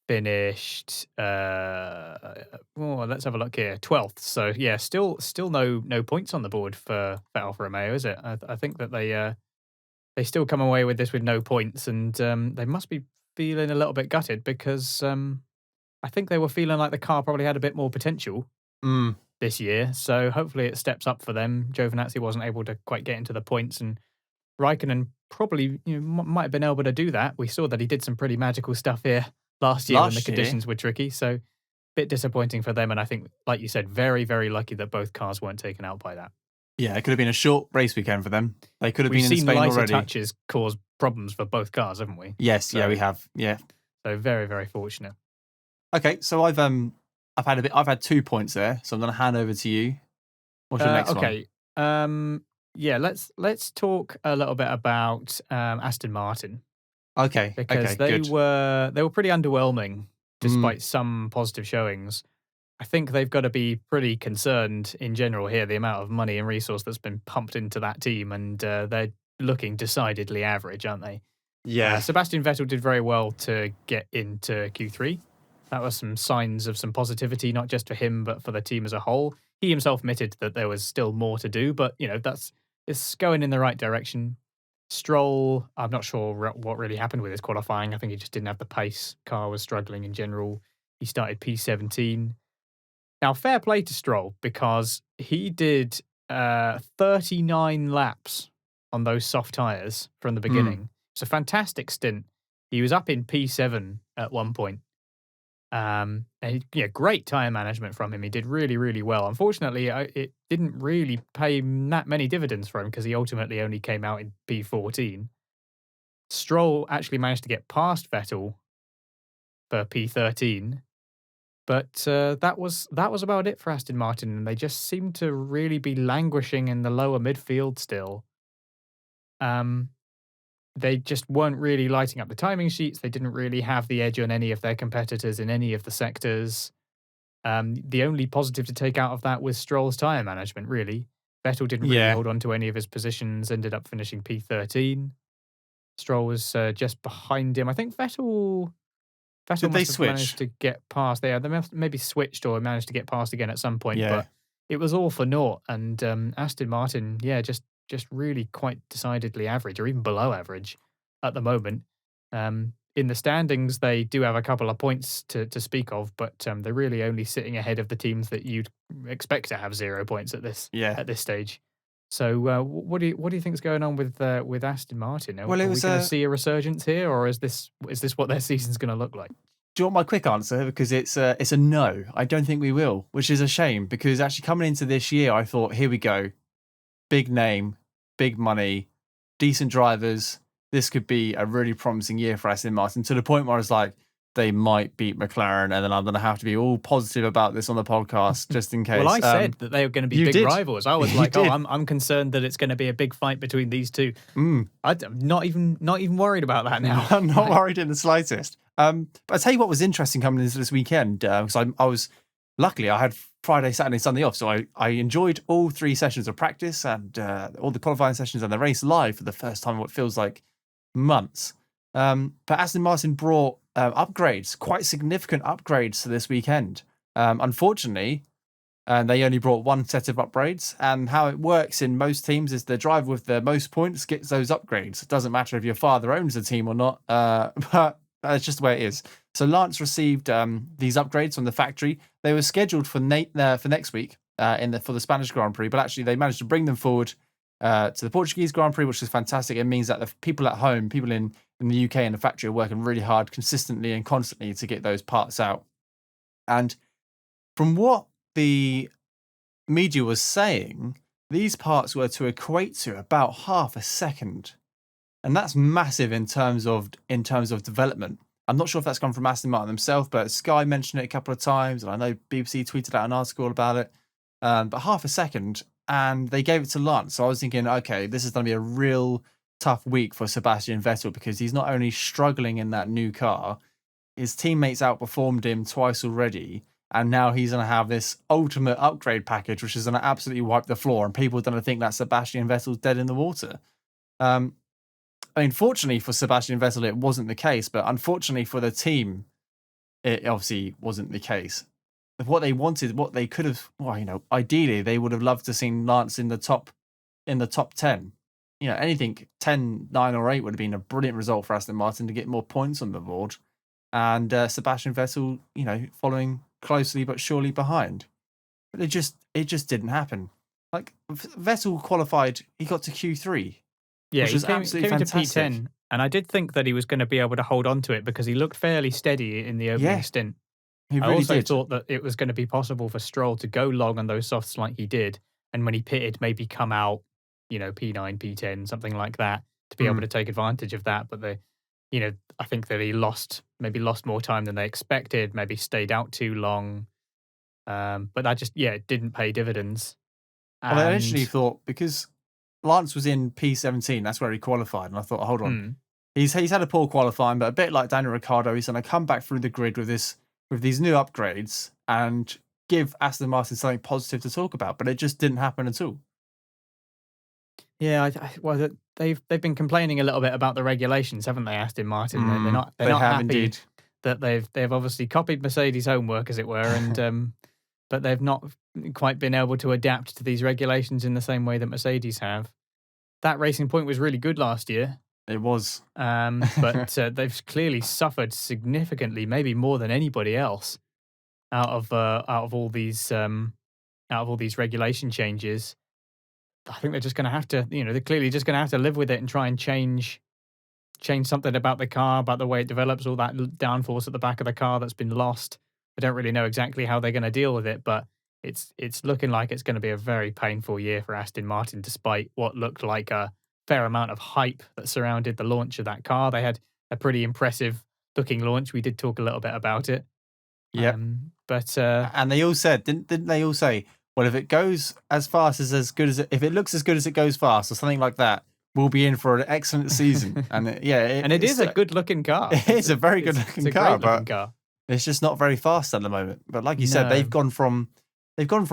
finished. Let's have a look here. 12th. So yeah, still no points on the board for Alfa Romeo, is it? I think that they still come away with this with no points, and they must be feeling a little bit gutted, because I think they were feeling like the car probably had a bit more potential this year. So hopefully it steps up for them. Giovinazzi wasn't able to quite get into the points, and Raikkonen probably might have been able to do that. We saw that he did some pretty magical stuff here last year when the conditions were tricky. So bit disappointing for them. And I think, like you said, very, very lucky that both cars weren't taken out by that. Yeah, it could have been a short race weekend for them. They could have been in Spain already. We've seen lighter touches cause problems for both cars, haven't we? Yes, yeah, we have. Yeah. So very, very fortunate. Okay, so I've had 2 points there, so I'm going to hand over to you. What's your next one? Okay. Yeah, let's talk a little bit about Aston Martin. Okay. because Okay. Good. they were pretty underwhelming Mm, despite some positive showings. I think they've got to be pretty concerned in general here, the amount of money and resource that's been pumped into that team, and they're looking decidedly average, aren't they? yeah. Sebastian Vettel did very well to get into Q3. That was some signs of some positivity, not just for him, but for the team as a whole. He himself admitted that there was still more to do, but it's going in the right direction. Stroll, I'm not sure what really happened with his qualifying. I think he just didn't have the pace. Car was struggling in general. He started P17. Now, fair play to Stroll because he did 39 laps on those soft tyres from the Mm, beginning. It's a fantastic stint. He was up in P7 at one point. Great tyre management from him. He did really, really well. Unfortunately, it didn't really pay that many dividends for him because he ultimately only came out in P14. Stroll actually managed to get past Vettel for P13, but that was about it for Aston Martin, and they just seem to really be languishing in the lower midfield still. Um, they just weren't really lighting up the timing sheets. They didn't really have the edge on any of their competitors in any of the sectors. The only positive to take out of that was Stroll's tyre management, really. Vettel didn't really yeah. hold on to any of his positions, ended up finishing P13. Stroll was just behind him. I think Vettel Did they must have managed switch? to get past there. They maybe switched or managed to get past again at some point, Yeah. but it was all for naught. And Aston Martin, yeah, just really quite decidedly average or even below average at the moment. In the standings, they do have a couple of points to speak of, but they're really only sitting ahead of the teams that you'd expect to have 0 points Yeah. at this stage. So, what do you think is going on with Aston Martin? Are, Well, it are we was going to a. see a resurgence here, or is this what their season's going to look like? Do you want my quick answer? Because it's a no. I don't think we will, which is a shame. Because actually coming into this year, I thought, here we go, big name, big money, decent drivers. This could be a really promising year for Aston Martin, to the point where I was like, they might beat McLaren, and then I'm going to have to be all positive about this on the podcast just in Well, case. I said that they were going to be You big did, rivals. I was you like, "Oh, did. I'm concerned that it's going to be a big fight between these two." Mm. I'm not even worried about that now. I'm not Like, worried in the slightest. But I tell you what was interesting coming into this weekend, because I was luckily I had Friday, Saturday, Sunday off, so I enjoyed all 3 sessions of practice and all the qualifying sessions and the race live for the first time in what feels like months. But Aston Martin brought upgrades, quite significant upgrades to this weekend. Unfortunately, and they only brought one set of upgrades. And how it works in most teams is the driver with the most points gets those upgrades. It doesn't matter if your father owns the team or not, but that's just the way it is. So Lance received these upgrades from the factory. They were scheduled for next week for the Spanish Grand Prix, but actually they managed to bring them forward to the Portuguese Grand Prix, which is fantastic. It means that the people at home, people in the UK and the factory, are working really hard, consistently and constantly to get those parts out. And from what the media was saying, these parts were to equate to about half a second, and that's massive in terms of development. I'm not sure if that's come from Aston Martin themselves, but Sky mentioned it a couple of times, and I know BBC tweeted out an article about it. But half a second, and they gave it to Lance. So I was thinking, okay, this is going to be a real tough week for Sebastian Vettel because he's not only struggling in that new car, his teammates outperformed him twice already, and now he's going to have this ultimate upgrade package, which is going to absolutely wipe the floor, and people are going to think that Sebastian Vettel's dead in the water. Um, I mean, fortunately for Sebastian Vettel, it wasn't the case, but unfortunately for the team, it obviously wasn't the case. What they wanted, what they could have, well, ideally they would have loved to seen Lance in the top 10. Anything 10, 9, or 8 would have been a brilliant result for Aston Martin to get more points on the board, and Sebastian Vettel, following closely but surely behind. But it just didn't happen. Like Vettel qualified, he got to Q3, yeah, which he was came absolutely into fantastic. P10, and I did think that he was going to be able to hold on to it because he looked fairly steady in the opening Yeah, stint. he I really also did. thought that it was going to be possible for Stroll to go long on those softs like he did, and when he pitted, maybe come out, P9, P10, something like that, to be able Mm. to take advantage of that. But I think that he maybe lost more time than they expected, maybe stayed out too long. But that just, yeah, it didn't pay dividends. Well, I initially And thought because Lance was in P17, that's where he qualified, and I thought, hold on, hmm, He's had a poor qualifying, but a bit like Daniel Ricciardo, he's going to come back through the grid with these new upgrades and give Aston Martin something positive to talk about. But it just didn't happen at all. Yeah, well, they've been complaining a little bit about the regulations, haven't they, Aston Martin? They're They not have happy indeed. that they've obviously copied Mercedes' homework, as it were, and but they've not quite been able to adapt to these regulations in the same way that Mercedes have. That Racing Point was really good last year, It was. but they've clearly suffered significantly, maybe more than anybody else, out of all these regulation changes. I think they're just going to have to, they're clearly just going to have to live with it and try and change something about the car, about the way it develops, all that downforce at the back of the car that's been lost. I don't really know exactly how they're going to deal with it, but it's looking like it's going to be a very painful year for Aston Martin, despite what looked like a fair amount of hype that surrounded the launch of that car. They had a pretty impressive looking launch. We did talk a little bit about it. Yep. But and they all said, didn't they all say, well, if it goes as fast as good as if it looks as good as it goes fast, or something like that, we'll be in for an excellent season. And it is a good looking car. It is a very good looking car, but car. It's just not very fast at the moment. But like you said, No. they've gone from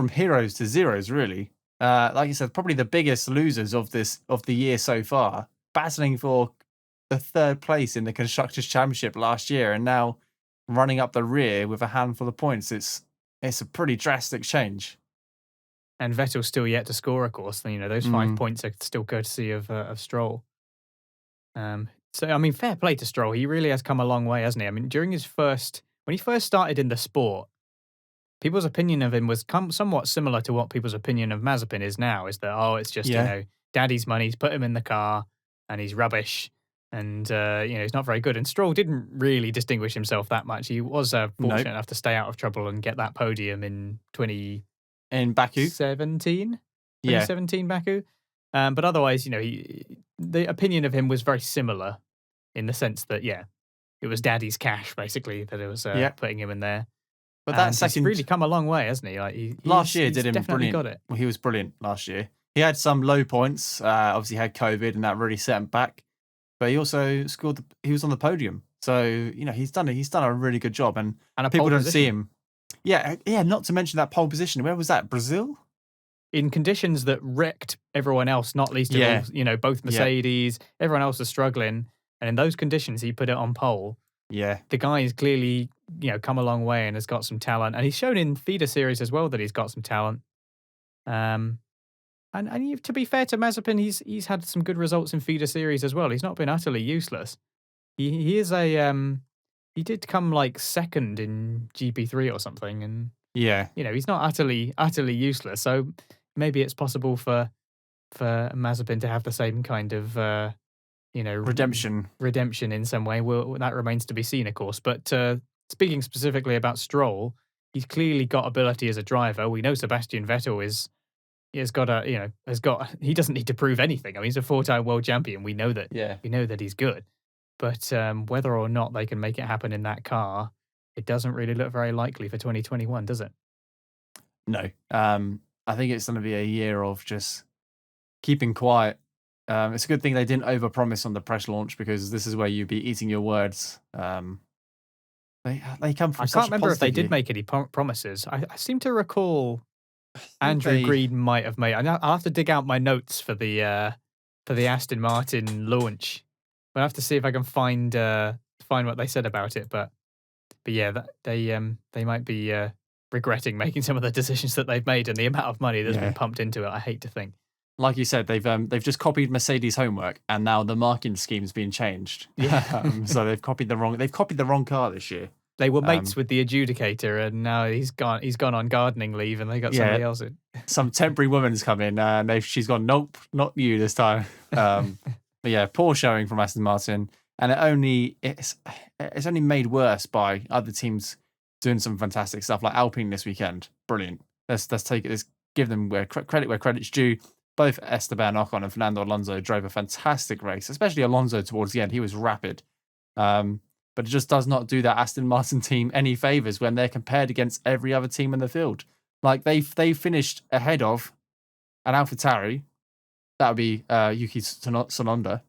heroes to zeros, really. Like you said, probably the biggest losers of the year so far, battling for the third place in the Constructors' Championship last year, and now running up the rear with a handful of points. It's a pretty drastic change. And Vettel's still yet to score, of course. Those 5 points are still courtesy of Stroll. So, I mean, fair play to Stroll. He really has come a long way, hasn't he? I mean, when he first started in the sport, people's opinion of him was somewhat similar to what people's opinion of Mazepin is now, is that, it's just, daddy's money's put him in the car and he's rubbish and, he's not very good. And Stroll didn't really distinguish himself that much. He was fortunate enough to stay out of trouble and get that podium in in Baku 2017 Baku. But otherwise, the opinion of him was very similar in the sense that, it was daddy's cash, basically, that it was putting him in there. But that he's really come a long way, hasn't he? Like last year did him definitely brilliant. Got it. Well, he was brilliant last year. He had some low points. Obviously, had COVID, and that really set him back. But he also scored. He was on the podium, so he's done it. He's done a really good job, and people don't see him. Yeah. Not to mention that pole position. Where was that? Brazil? In conditions that wrecked everyone else, not least of all, both Mercedes, everyone else was struggling. And in those conditions, he put it on pole. Yeah. The guy has clearly, come a long way and has got some talent. And he's shown in feeder series as well that he's got some talent. And to be fair to Mazepin, he's had some good results in feeder series as well. He's not been utterly useless. He is he did come like second in GP3 or something. And, he's not utterly useless. So maybe it's possible for Mazepin to have the same kind of, redemption in some way. Well, that remains to be seen, of course. But speaking specifically about Stroll, he's clearly got ability as a driver. We know Sebastian Vettel he doesn't need to prove anything. I mean, he's a 4-time world champion. We know that. Yeah. We know that he's good. But whether or not they can make it happen in that car, it doesn't really look very likely for 2021, does it? No. I think it's going to be a year of just keeping quiet. It's a good thing they didn't overpromise on the press launch, because this is where you'd be eating your words. They come from. I can't remember if they did make any promises. I seem to recall Andrew Green might have made. I'll have to dig out my notes for the Aston Martin launch. I'll have to see if I can find what they said about it. But yeah, they might be regretting making some of the decisions that they've made and the amount of money that's been pumped into it. I hate to think. Like you said, they've just copied Mercedes' homework, and now the marketing scheme's been changed. Yeah. So they've copied the wrong car this year. They were mates with the adjudicator, and now he's gone on gardening leave, and they got somebody else in. Some temporary woman's come in, and she's gone, nope, not you this time. But yeah, poor showing from Aston Martin, and it's only made worse by other teams doing some fantastic stuff, like Alpine this weekend. Brilliant. Let's take it. Let's give them credit where credit's due. Both Esteban Ocon and Fernando Alonso drove a fantastic race, especially Alonso towards the end. He was rapid. But it just does not do that Aston Martin team any favours when they're compared against every other team in the field. Like, they finished ahead of an AlphaTauri. That would be Yuki Tsunoda,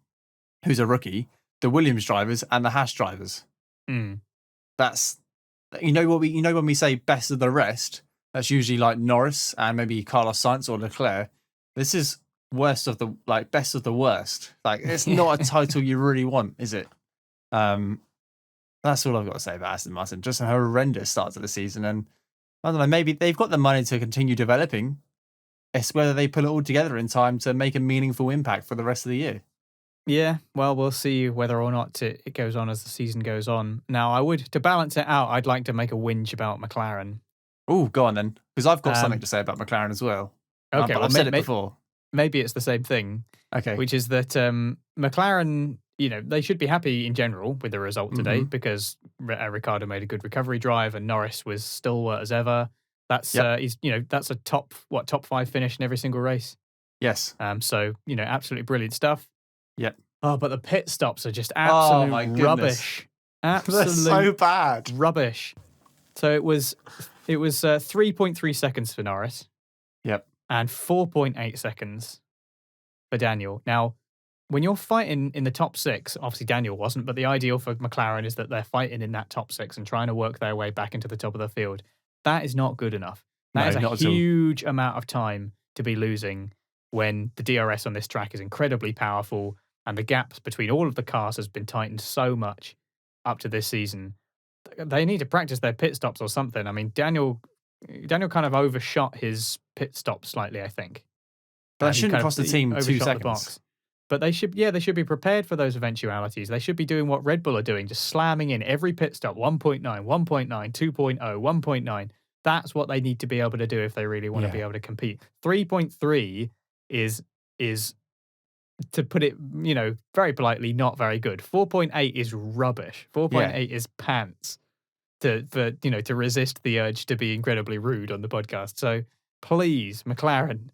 who's a rookie. the Williams drivers and the Haas drivers. Mm. That's when we say best of the rest, that's usually like Norris and maybe Carlos Sainz or Leclerc. This is best of the worst. Like, it's not a title you really want, is it? That's all I've got to say about Aston Martin. Just a horrendous start to the season, and I don't know, maybe they've got the money to continue developing. It's whether they put it all together in time to make a meaningful impact for the rest of the year. Yeah, well, we'll see whether or not it goes on as the season goes on. Now, to balance it out, I'd like to make a whinge about McLaren. Oh, go on then, because I've got something to say about McLaren as well. Okay, I've said it before. Maybe it's the same thing. Okay. Which is that McLaren, they should be happy in general with the result today because Ricciardo made a good recovery drive and Norris was stalwart as ever. That's that's a top 5 finish in every single race. Yes. So absolutely brilliant stuff. Yep. Oh, but the pit stops are just absolute rubbish. Absolute They're so bad. Rubbish. So it was 3.3 seconds for Norris. Yep. And 4.8 seconds for Daniel. Now, when you're fighting in the top 6, obviously Daniel wasn't, but the ideal for McLaren is that they're fighting in that top 6 and trying to work their way back into the top of the field. That is not good enough. That is a huge amount of time to be losing when the DRS on this track is incredibly powerful and the gaps between all of the cars has been tightened so much up to this season. They need to practice their pit stops or something. I mean, Daniel kind of overshot his pit stop slightly, I think. But that shouldn't cost the team 2 seconds. But they should be prepared for those eventualities. They should be doing what Red Bull are doing, just slamming in every pit stop, 1.9, 1.9, 2.0, 1.9. That's what they need to be able to do if they really want to be able to compete. 3.3 is to put it, very politely, not very good. 4.8 is rubbish. 4.8 is pants to resist the urge to be incredibly rude on the podcast. So please, McLaren,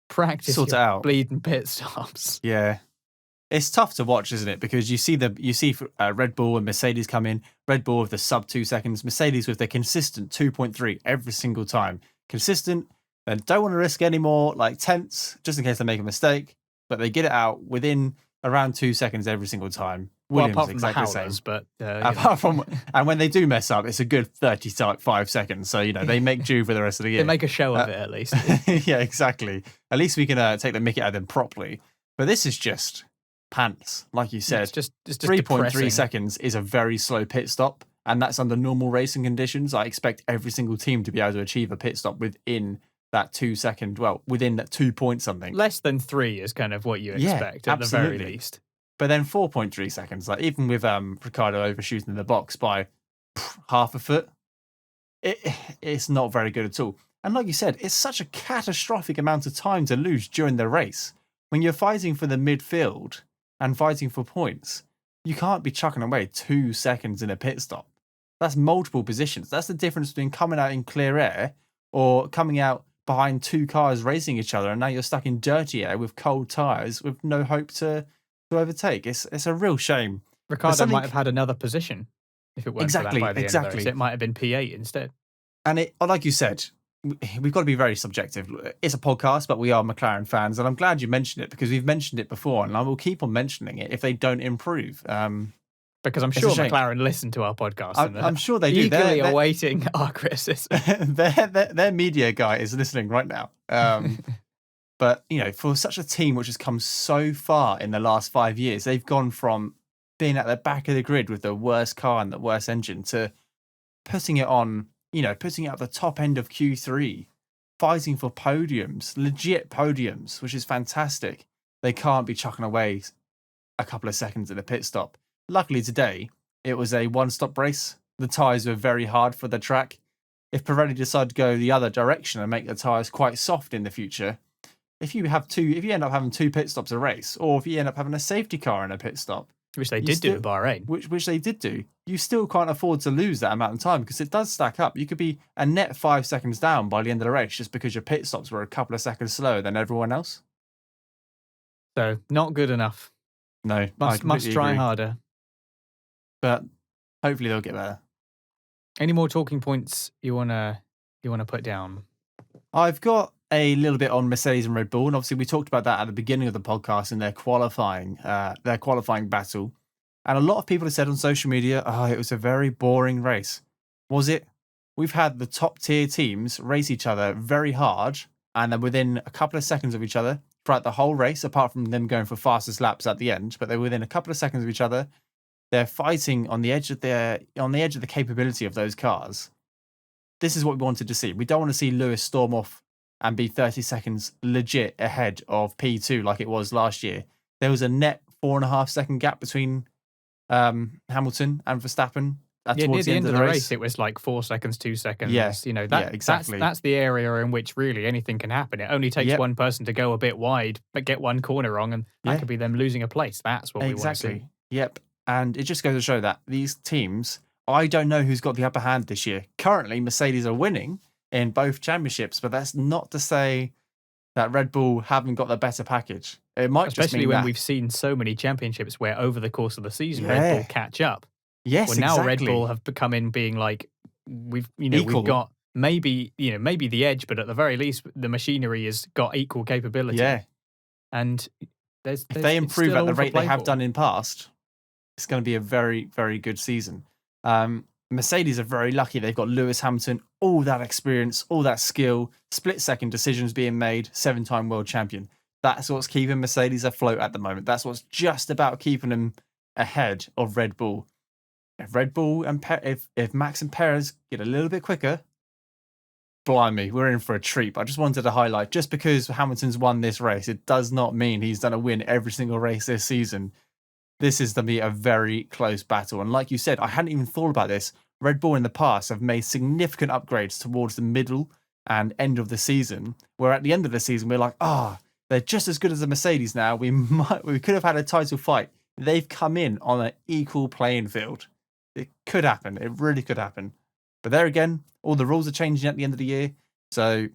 practice sort it out. Bleeding pit stops. Yeah. It's tough to watch, isn't it? Because you see Red Bull and Mercedes come in. Red Bull with the sub 2 seconds. Mercedes with the consistent 2.3 every single time. Consistent. They don't want to risk any more tenths just in case they make a mistake. But they get it out within around 2 seconds every single time. Williams, apart from exactly the howlers, but and when they do mess up, it's a good 35 seconds. So they make due for the rest of the year. They make a show of it at least. Yeah, exactly. At least we can take the mickey out of them properly. But this is just pants, like you said. It's just 3.3 seconds is a very slow pit stop, and that's under normal racing conditions. I expect every single team to be able to achieve a pit stop within that 2 second, within that 2 point something. Less than 3 is kind of what you expect at absolutely. The very least. But then 4.3 seconds, even with Ricciardo overshooting the box by half a foot, it's not very good at all. And like you said, it's such a catastrophic amount of time to lose during the race. When you're fighting for the midfield and fighting for points, you can't be chucking away 2 seconds in a pit stop. That's multiple positions. That's the difference between coming out in clear air or coming out behind 2 cars racing each other, and now you're stuck in dirty air with cold tyres with no hope to overtake. It's a real shame. Ricciardo might have had another position if it weren't for that by the end of the race. It might have been P8 instead. And like you said, we've got to be very subjective. It's a podcast, but we are McLaren fans, and I'm glad you mentioned it because we've mentioned it before, and I will keep on mentioning it if they don't improve. Because I'm sure McLaren listen to our podcast. I'm sure they do. Eagerly awaiting our criticism. their media guy is listening right now. But, for such a team which has come so far in the last 5 years, they've gone from being at the back of the grid with the worst car and the worst engine to putting it at the top end of Q3, fighting for podiums, legit podiums, which is fantastic. They can't be chucking away a couple of seconds at the pit stop. Luckily today, it was a one-stop race. The tyres were very hard for the track. If Pirelli decide to go the other direction and make the tyres quite soft in the future, if you end up having 2 pit stops a race, or if you end up having a safety car in a pit stop, which they did do in Bahrain, which they did do, you still can't afford to lose that amount of time because it does stack up. You could be a net 5 seconds down by the end of the race just because your pit stops were a couple of seconds slower than everyone else. So not good enough. No, must try harder. But hopefully they'll get better. Any more talking points you wanna put down? I've got a little bit on Mercedes and Red Bull, and obviously we talked about that at the beginning of the podcast in their qualifying battle. And a lot of people have said on social media, oh, it was a very boring race. Was it? We've had the top tier teams race each other very hard, and then within a couple of seconds of each other throughout the whole race, apart from them going for fastest laps at the end, but they're within a couple of seconds of each other. They're fighting on the edge of the capability of those cars. This is what we wanted to see. We don't want to see Lewis storm off and be 30 seconds legit ahead of P2 like it was last year. There was a net 4.5-second gap between Hamilton and Verstappen Yeah, near towards the the end end of of the the race, race. it was like 4 seconds, 2 seconds. Yeah, exactly. That's the area in which really anything can happen. It only takes Yep. one person to go a bit wide, but get one corner wrong, and that Yeah. could be them losing a place. That's what we want to see. Exactly. Yep. And it just goes to show that these teams, I don't know who's got the upper hand this year. Currently, Mercedes are winning in both championships, but that's not to say that Red Bull haven't got the better package. It might just Especially mean when that. we've seen so many championships where over the course of the season, Red Yeah. Bull catch up. Yes, Well, now Red exactly. Bull have become in being like we've Equal. got maybe the edge, but at the very least the machinery has got equal capability. Yeah. And If they it's improve still at the all for rate they play have for. done in past, it's going to be a very, very good season. Mercedes are very lucky. They've got Lewis Hamilton, all that experience, all that skill, split-second decisions being made, 7-time world champion. That's what's keeping Mercedes afloat at the moment. That's what's just about keeping them ahead of Red Bull. If Red Bull and if Max and Perez get a little bit quicker, blimey, we're in for a treat. But I just wanted to highlight, just because Hamilton's won this race, it does not mean he's going to win every single race this season. This is going to be a very close battle. And like you said, I hadn't even thought about this. Red Bull in the past have made significant upgrades towards the middle and end of the season, where at the end of the season, we're like, they're just as good as the Mercedes now. We could have had a title fight. They've come in on an equal playing field. It could happen. It really could happen. But there again, all the rules are changing at the end of the year. So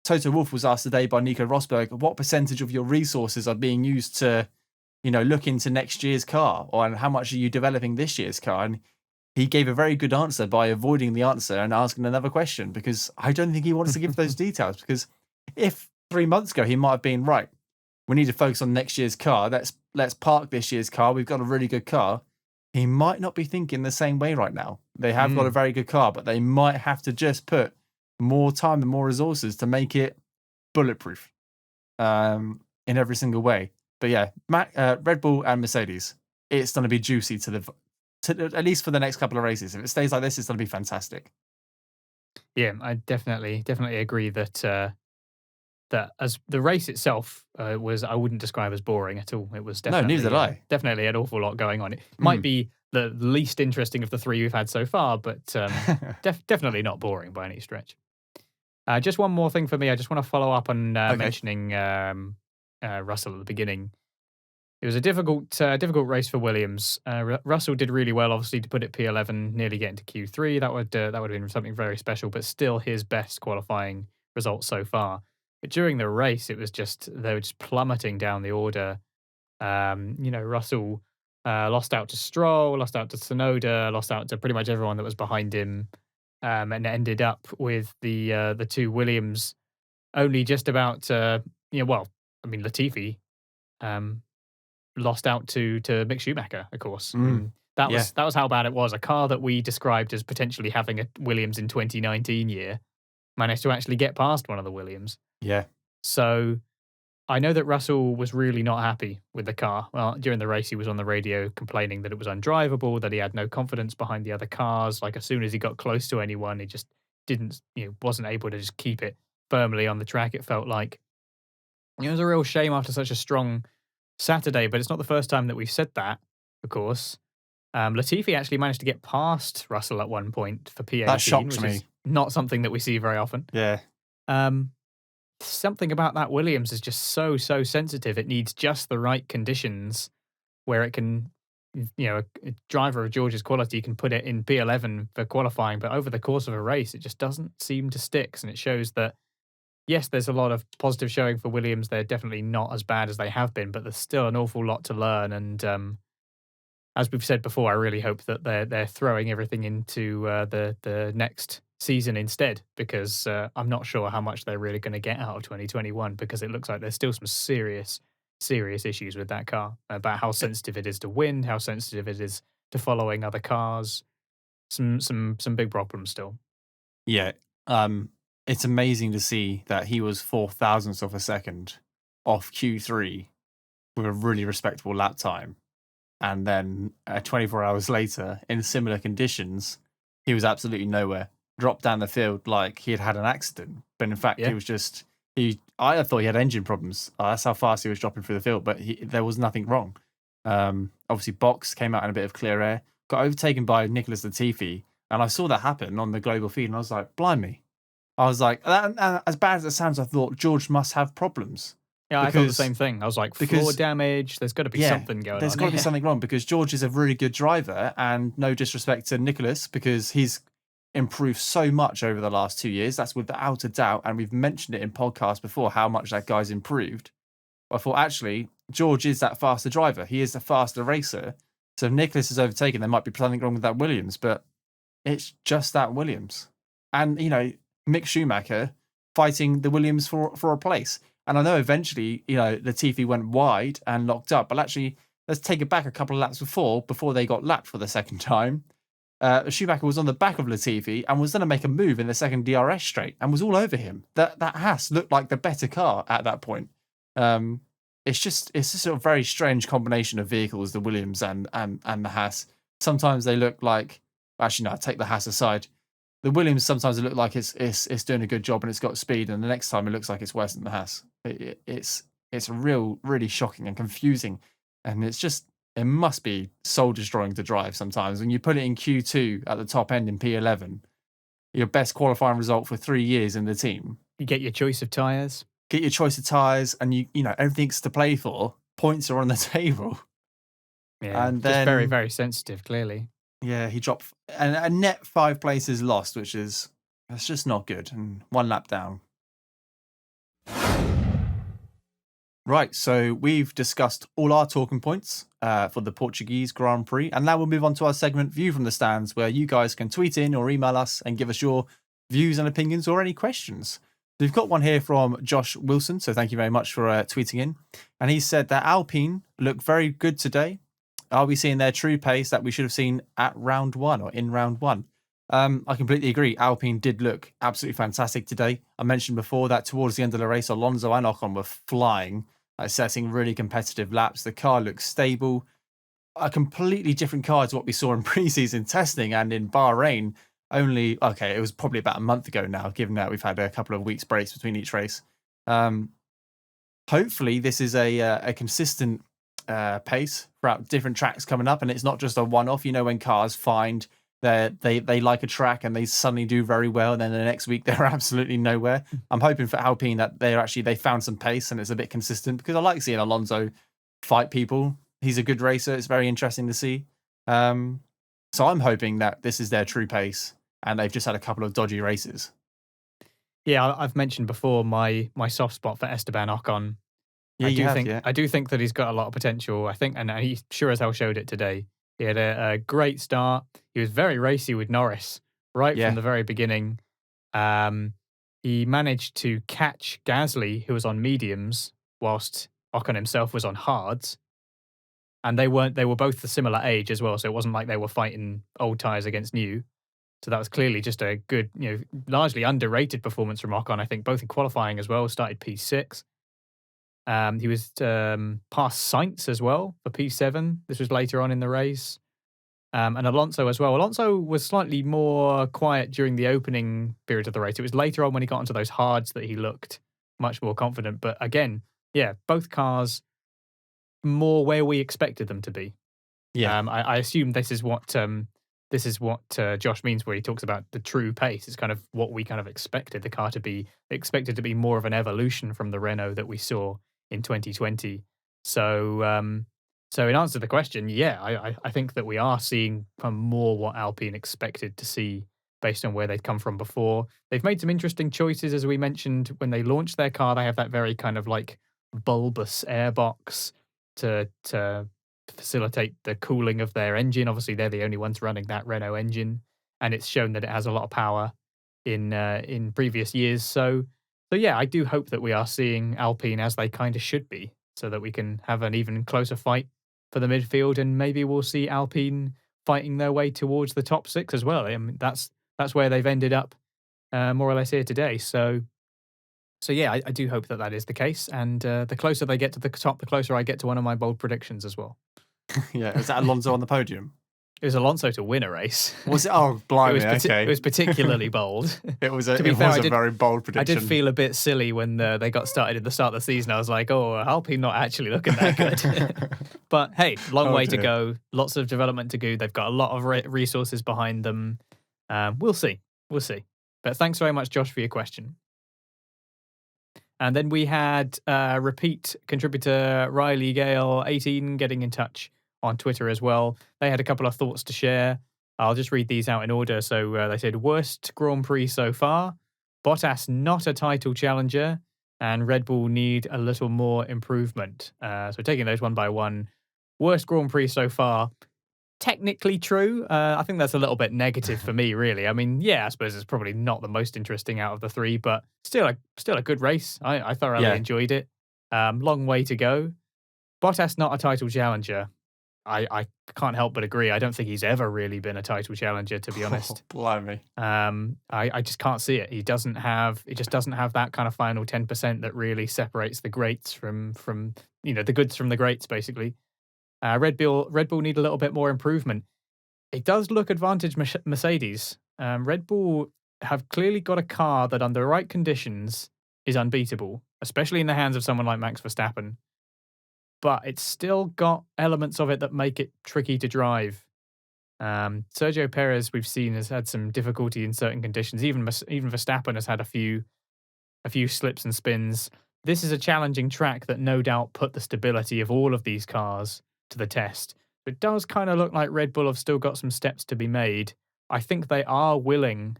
Toto Wolff was asked today by Nico Rosberg, what percentage of your resources are being used to, look into next year's car, or how much are you developing this year's car? And he gave a very good answer by avoiding the answer and asking another question, because I don't think he wants to give those details. Because if 3 months ago he might have been right, we need to focus on next year's car. Let's park this year's car. We've got a really good car. He might not be thinking the same way right now. They have got a very good car, but they might have to just put more time and more resources to make it bulletproof in every single way. But yeah, Red Bull and Mercedes, it's going to be juicy to at least for the next couple of races. If it stays like this, it's going to be fantastic. Yeah, I definitely agree that that as the race itself was, I wouldn't describe as boring at all. It was definitely neither did I. Definitely an awful lot going on. It might be the least interesting of the three we've had so far, but definitely not boring by any stretch. Just one more thing for me. I just want to follow up on mentioning Russell at the beginning. It was a difficult race for Williams. Russell did really well, obviously, to put it P11, nearly get into Q3. That would have been something very special, but still his best qualifying result so far. But during the race, it was they were just plummeting down the order. Russell lost out to Stroll, lost out to Tsunoda, lost out to pretty much everyone that was behind him, and ended up with the two Williams only just about. Latifi lost out to Mick Schumacher, of course. That was how bad it was. A car that we described as potentially having a Williams in 2019 year managed to actually get past one of the Williams. Yeah. So I know that Russell was really not happy with the car. Well, during the race, he was on the radio complaining that it was undrivable, that he had no confidence behind the other cars. Like as soon as he got close to anyone, he just wasn't able to just keep it firmly on the track. It felt like it was a real shame after such a strong Saturday, but it's not the first time that we've said that, of course. Latifi actually managed to get past Russell at one point for P18, That shocked which me. is not something that we see very often. Yeah. Something about that Williams is just so sensitive. It needs just the right conditions where it can, a driver of George's quality can put it in P11 for qualifying, but over the course of a race, it just doesn't seem to stick. And it shows that, yes, there's a lot of positive showing for Williams. They're definitely not as bad as they have been, but there's still an awful lot to learn. And as we've said before, I really hope that they're throwing everything into the next season instead, because I'm not sure how much they're really going to get out of 2021, because it looks like there's still some serious serious issues with that car about how sensitive it is to wind, how sensitive it is to following other cars. Some big problems still. Yeah. It's amazing to see that he was 0.004 of a second off Q3 with a really respectable lap time. And then 24 hours later, in similar conditions, he was absolutely nowhere. Dropped down the field like he had had an accident. But in fact, Yeah. he was just, I thought he had engine problems. That's how fast he was dropping through the field, but there was nothing wrong. Obviously, Box came out in a bit of clear air, got overtaken by Nicholas Latifi. And I saw that happen on the global feed, and I was like, blimey. I was like, as bad as it sounds, I thought George must have problems. Yeah, I thought the same thing. I was like, floor damage. There's got to be something going on. There's got to be something wrong because George is a really good driver, and no disrespect to Nicholas because he's improved so much over the last 2 years. That's without a doubt, and we've mentioned it in podcasts before how much that guy's improved. I thought actually George is that faster driver. He is the faster racer. So if Nicholas is overtaken, there might be something wrong with that Williams, but it's just that Williams, and Mick Schumacher fighting the Williams for a place. And I know eventually, Latifi went wide and locked up, but actually, let's take it back a couple of laps before they got lapped for the second time. Schumacher was on the back of Latifi and was going to make a move in the second DRS straight and was all over him. That Haas looked like the better car at that point. It's just a very strange combination of vehicles, the Williams and the Haas. Sometimes they look like, actually no, take the Haas aside. The Williams sometimes look like it's doing a good job and it's got speed, and the next time it looks like it's worse than the Haas. It's really shocking and confusing, and it must be soul destroying to drive sometimes. When you put it in Q2 at the top end in P11, your best qualifying result for 3 years in the team. You get your choice of tyres. And you everything's to play for. Points are on the table. Yeah, and then, just very, very sensitive, clearly. Yeah, he dropped a net 5 places lost, that's just not good. And 1 lap down. Right, so we've discussed all our talking points for the Portuguese Grand Prix, and now we'll move on to our segment View from the Stands, where you guys can tweet in or email us and give us your views and opinions or any questions. We've got one here from Josh Wilson, so thank you very much for tweeting in. And he said that Alpine look very good today. Are we seeing their true pace that we should have seen at round 1 or in round 1? I completely agree. Alpine did look absolutely fantastic today. I mentioned before that towards the end of the race, Alonso and Ocon were flying, setting really competitive laps. The car looks stable. A completely different car to what we saw in pre-season testing and in Bahrain. It was probably about a month ago now, given that we've had a couple of weeks breaks between each race. Hopefully this is a consistent pace throughout different tracks coming up, and it's not just a one-off. When cars find they like a track and they suddenly do very well, and then the next week they're absolutely nowhere. I'm hoping for Alpine that they found some pace and it's a bit consistent, because I like seeing Alonso fight people. He's a good racer. It's very interesting to see. So I'm hoping that this is their true pace and they've just had a couple of dodgy races. Yeah, I've mentioned before my soft spot for Esteban Ocon. Yeah, I do think that he's got a lot of potential. I think, and he sure as hell showed it today. He had a great start. He was very racy with Norris right from the very beginning. He managed to catch Gasly, who was on mediums, whilst Ocon himself was on hards. And they were both the similar age as well, so it wasn't like they were fighting old tyres against new. So that was clearly just a good, largely underrated performance from Ocon. I think both in qualifying as well, started P6. He was past Sainz as well for P7. This was later on in the race. And Alonso as well. Alonso was slightly more quiet during the opening period of the race. It was later on when he got onto those hards that he looked much more confident. But again, both cars more where we expected them to be. Yeah. I assume this is what Josh means, where he talks about the true pace. It's kind of what we kind of expected the car to be. Expected to be more of an evolution from the Renault that we saw in 2020. So in answer to the question, I think that we are seeing more what Alpine expected to see based on where they'd come from before. They've made some interesting choices, as we mentioned, when they launched their car. They have that very kind of like bulbous airbox to facilitate the cooling of their engine. Obviously, they're the only ones running that Renault engine, and it's shown that it has a lot of power in previous years. So I do hope that we are seeing Alpine as they kind of should be. so that we can have an even closer fight for the midfield, and maybe we'll see Alpine fighting their way towards the top 6 as well. I mean, that's where they've ended up more or less here today. So yeah, I do hope that is the case. And the closer they get to the top, the closer I get to one of my bold predictions as well. Yeah, is that Alonso on the podium? It was Alonso to win a race. Was it? Oh, blimey, okay. It was particularly bold. It was a very bold prediction. I did feel a bit silly when they got started at the start of the season. I was like, oh, Alpine not actually looking that good. But hey, long way to go. Lots of development to do. They've got a lot of resources behind them. We'll see. But thanks very much, Josh, for your question. And then we had repeat contributor Riley Gale 18 getting in touch on Twitter as well. They had a couple of thoughts to share. I'll just read these out in order. So they said, worst Grand Prix so far, Bottas not a title challenger, and Red Bull need a little more improvement. So taking those one by one. Worst Grand Prix so far, technically true. I think that's a little bit negative for me, really. I mean, yeah, I suppose it's probably not the most interesting out of the 3, but still a good race. I thoroughly enjoyed it. Long way to go. Bottas not a title challenger. I can't help but agree. I don't think he's ever really been a title challenger, to be honest. Oh, blimey. I just can't see it. He just doesn't have that kind of final 10% that really separates the greats from the goods from the greats, basically. Red Bull need a little bit more improvement. It does look advantage Mercedes. Red Bull have clearly got a car that under the right conditions is unbeatable, especially in the hands of someone like Max Verstappen. But it's still got elements of it that make it tricky to drive. Sergio Perez, we've seen, has had some difficulty in certain conditions. Even Verstappen has had a few slips and spins. This is a challenging track that no doubt put the stability of all of these cars to the test. It does kind of look like Red Bull have still got some steps to be made. I think they are willing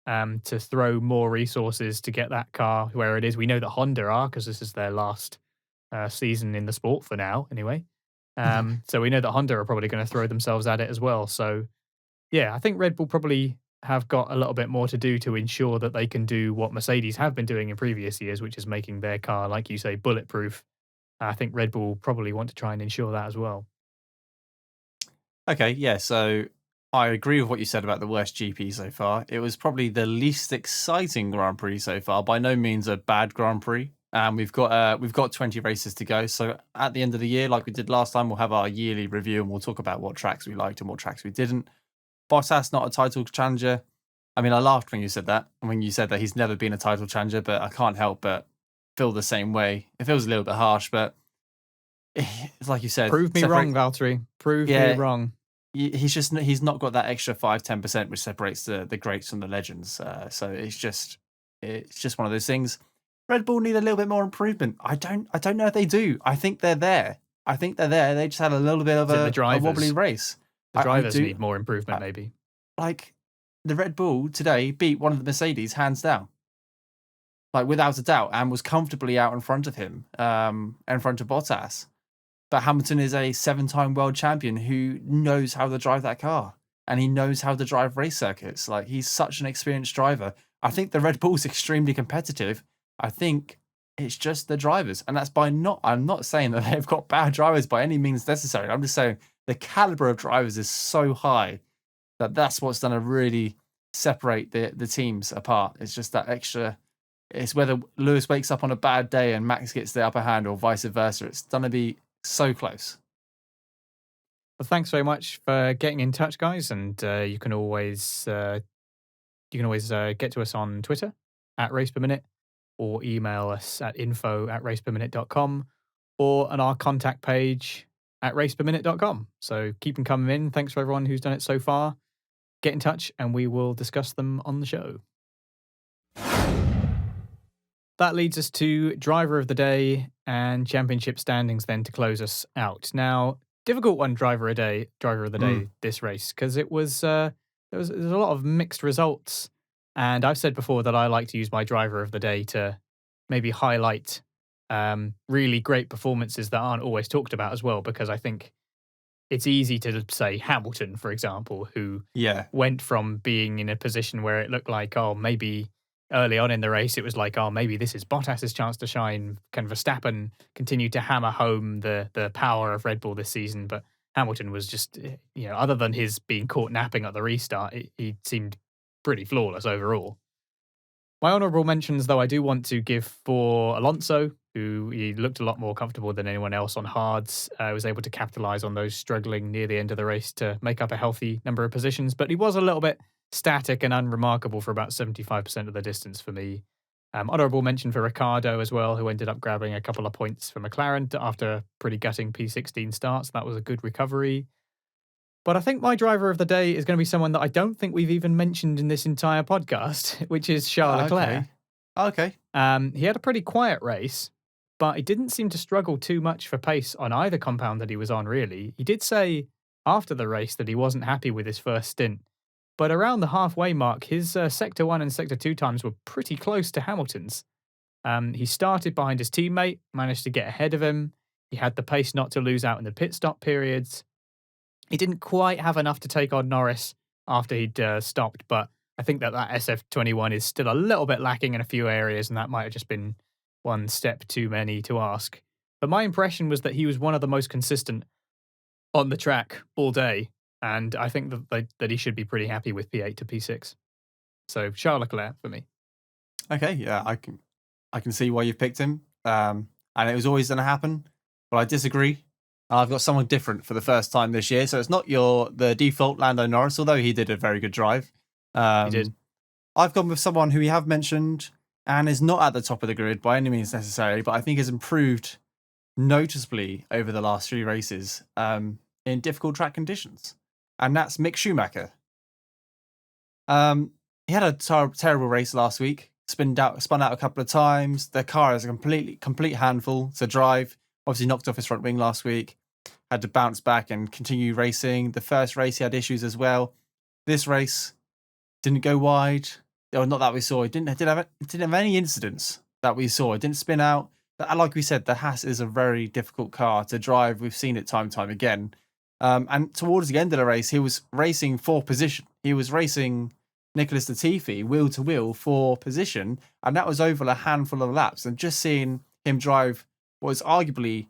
to throw more resources to get that car where it is. We know that Honda are, because this is their last season in the sport for now, anyway. So we know that Honda are probably going to throw themselves at it as well. So yeah, I think Red Bull probably have got a little bit more to do to ensure that they can do what Mercedes have been doing in previous years, which is making their car, like you say, bulletproof. I think Red Bull probably want to try and ensure that as well. Okay, yeah, so I agree with what you said about the worst GP so far. It was probably the least exciting Grand Prix so far. By no means a bad Grand Prix. And we've got 20 races to go. So at the end of the year, like we did last time, we'll have our yearly review and we'll talk about what tracks we liked and what tracks we didn't. Bottas not a title challenger. I mean, I laughed when you said that, and when you said that he's never been a title challenger, but I can't help but feel the same way. It feels a little bit harsh, but it's like you said. Prove me wrong, Valtteri. Prove me wrong. He's not got that extra 5-10% which separates the greats from the legends. So it's just one of those things. Red Bull need a little bit more improvement. I don't know if they do. I think they're there. They just had a little bit of a wobbly race. The drivers need more improvement, maybe. Like, the Red Bull today beat one of the Mercedes hands down. Like, without a doubt, and was comfortably out in front of him, in front of Bottas. But Hamilton is a 7-time world champion who knows how to drive that car. And he knows how to drive race circuits. Like, he's such an experienced driver. I think the Red Bull's extremely competitive. I think it's just the drivers. And that's I'm not saying that they've got bad drivers by any means necessary. I'm just saying the caliber of drivers is so high that that's what's going to really separate the teams apart. It's just that extra. It's whether Lewis wakes up on a bad day and Max gets the upper hand or vice versa. It's going to be so close. Well, thanks very much for getting in touch, guys. And you can always get to us on Twitter at RacePerMinute, or email us at info@raceperminute.com, or on our contact page at raceperminute.com. So keep them coming in. Thanks for everyone who's done it so far. Get in touch and we will discuss them on the show. That leads us to driver of the day and championship standings then to close us out. Now, difficult one, driver of the day this race, because it was there was a lot of mixed results. And I've said before that I like to use my driver of the day to maybe highlight really great performances that aren't always talked about as well, because I think it's easy to say Hamilton, for example, who went from being in a position where it looked like, oh, maybe early on in the race, it was like, oh, maybe this is Bottas's chance to shine. Can Verstappen continue to hammer home the power of Red Bull this season? But Hamilton was just, other than his being caught napping at the restart, he seemed pretty flawless overall. My honourable mentions, though, I do want to give for Alonso, who he looked a lot more comfortable than anyone else on hards. Was able to capitalise on those struggling near the end of the race to make up a healthy number of positions, but he was a little bit static and unremarkable for about 75% of the distance for me. Honourable mention for Ricciardo as well, who ended up grabbing a couple of points for McLaren after a pretty gutting P16 start, so that was a good recovery. But I think my driver of the day is going to be someone that I don't think we've even mentioned in this entire podcast, which is Charles Leclerc. Okay. He had a pretty quiet race, but he didn't seem to struggle too much for pace on either compound that he was on, really. He did say after the race that he wasn't happy with his first stint, but around the halfway mark, his Sector 1 and Sector 2 times were pretty close to Hamilton's. He started behind his teammate, managed to get ahead of him. He had the pace not to lose out in the pit stop periods. He didn't quite have enough to take on Norris after he'd stopped, but I think that SF21 is still a little bit lacking in a few areas, and that might have just been one step too many to ask. But my impression was that he was one of the most consistent on the track all day, and I think that he should be pretty happy with P8 to P6. So Charles Leclerc for me. Okay, yeah, I can see why you picked him, and it was always going to happen, but I disagree. I've got someone different for the first time this year, so it's not the default Lando Norris, although he did a very good drive. He did. I've gone with someone who we have mentioned and is not at the top of the grid by any means necessarily, but I think has improved noticeably over the last 3 races in difficult track conditions, and that's Mick Schumacher. He had a terrible race last week, spun out a couple of times. Their car is a complete handful to drive. Obviously knocked off his front wing last week, had to bounce back and continue racing. The first race he had issues as well. This race didn't go wide, or not that we saw. It didn't have any incidents that we saw. It didn't spin out. Like we said, the Haas is a very difficult car to drive. We've seen it time and time again. And towards the end of the race, he was racing for position. He was racing Nicholas Latifi wheel to wheel for position, and that was over a handful of laps. And just seeing him drive what is arguably,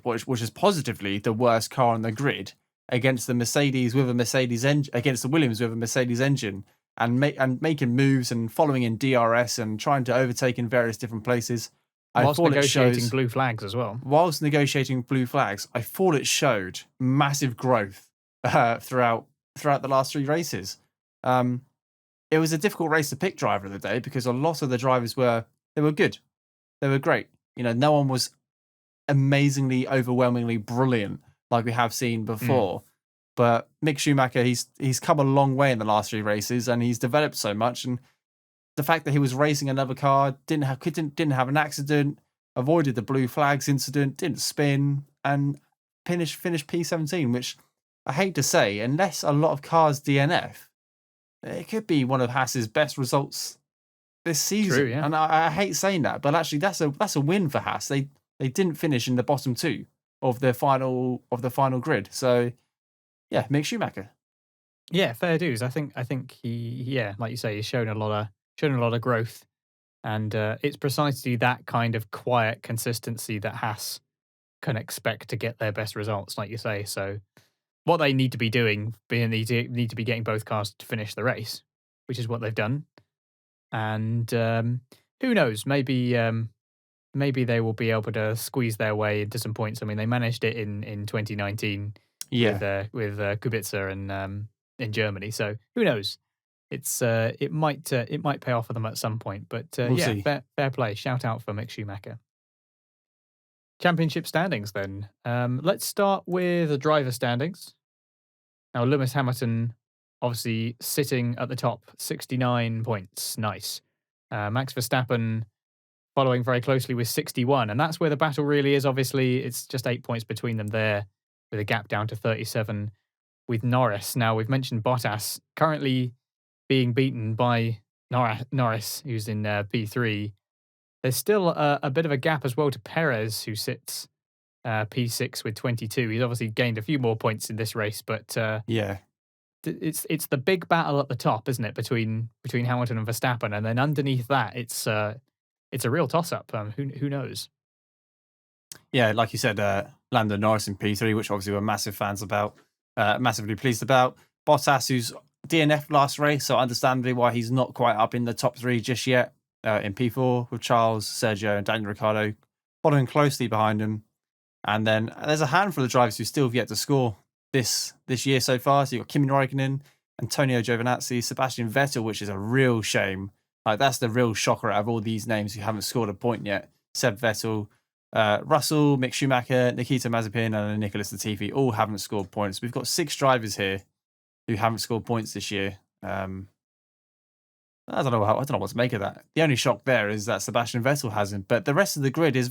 which is positively the worst car on the grid against the Mercedes with a Mercedes engine, against the Williams with a Mercedes engine, and making moves and following in DRS and trying to overtake in various different places. Whilst negotiating blue flags as well. Whilst negotiating blue flags, I thought it showed massive growth throughout the last 3 races. It was a difficult race to pick driver of the day because a lot of the drivers were good. They were great. No one was amazingly, overwhelmingly brilliant like we have seen before. But Mick Schumacher, he's come a long way in the last 3 races, and he's developed so much. And the fact that he was racing another car, didn't have an accident, avoided the blue flags incident, didn't spin, and finished P17, which I hate to say, unless a lot of cars DNF, it could be one of Haas's best results this season. True, yeah. And I hate saying that, but actually that's a win for Haas. They didn't finish in the bottom 2 of the final grid. So yeah, Mick Schumacher. Yeah, fair dues. I think he, like you say, he's shown a lot of growth, and it's precisely that kind of quiet consistency that Haas can expect to get their best results, like you say. So what they need to be doing, need to be getting both cars to finish the race, which is what they've done. And who knows? Maybe they will be able to squeeze their way into some points. I mean, they managed it in 2019 with Kubica and in Germany. So who knows? It might pay off for them at some point. But We'll see. Fair play. Shout out for Mick Schumacher. Championship standings then. Let's start with the driver standings. Now, Lewis Hamilton obviously sitting at the top, 69 points. Nice. Max Verstappen following very closely with 61. And that's where the battle really is. Obviously, it's just 8 points between them there, with a gap down to 37 with Norris. Now, we've mentioned Bottas currently being beaten by Norris, who's in P3. There's still a bit of a gap as well to Perez, who sits P6 with 22. He's obviously gained a few more points in this race, but it's the big battle at the top, isn't it, between Hamilton and Verstappen, and then underneath that, it's a real toss up. Who knows? Yeah, like you said, Lando Norris in P3, which obviously we're massive fans about, massively pleased about. Bottas, who's DNF last race, so understandably why he's not quite up in the top 3 just yet, in P4, with Charles, Sergio, and Daniel Ricciardo following closely behind him. And then there's a handful of drivers who still have yet to score this year so far. So you've got Kimi Räikkönen, Antonio Giovinazzi, Sebastian Vettel, which is a real shame. Like, that's the real shocker out of all these names who haven't scored a point yet. Seb Vettel, Russell, Mick Schumacher, Nikita Mazepin, and Nicholas Latifi all haven't scored points. We've got 6 drivers here who haven't scored points this year. I don't know what to make of that. The only shock there is that Sebastian Vettel hasn't, but the rest of the grid is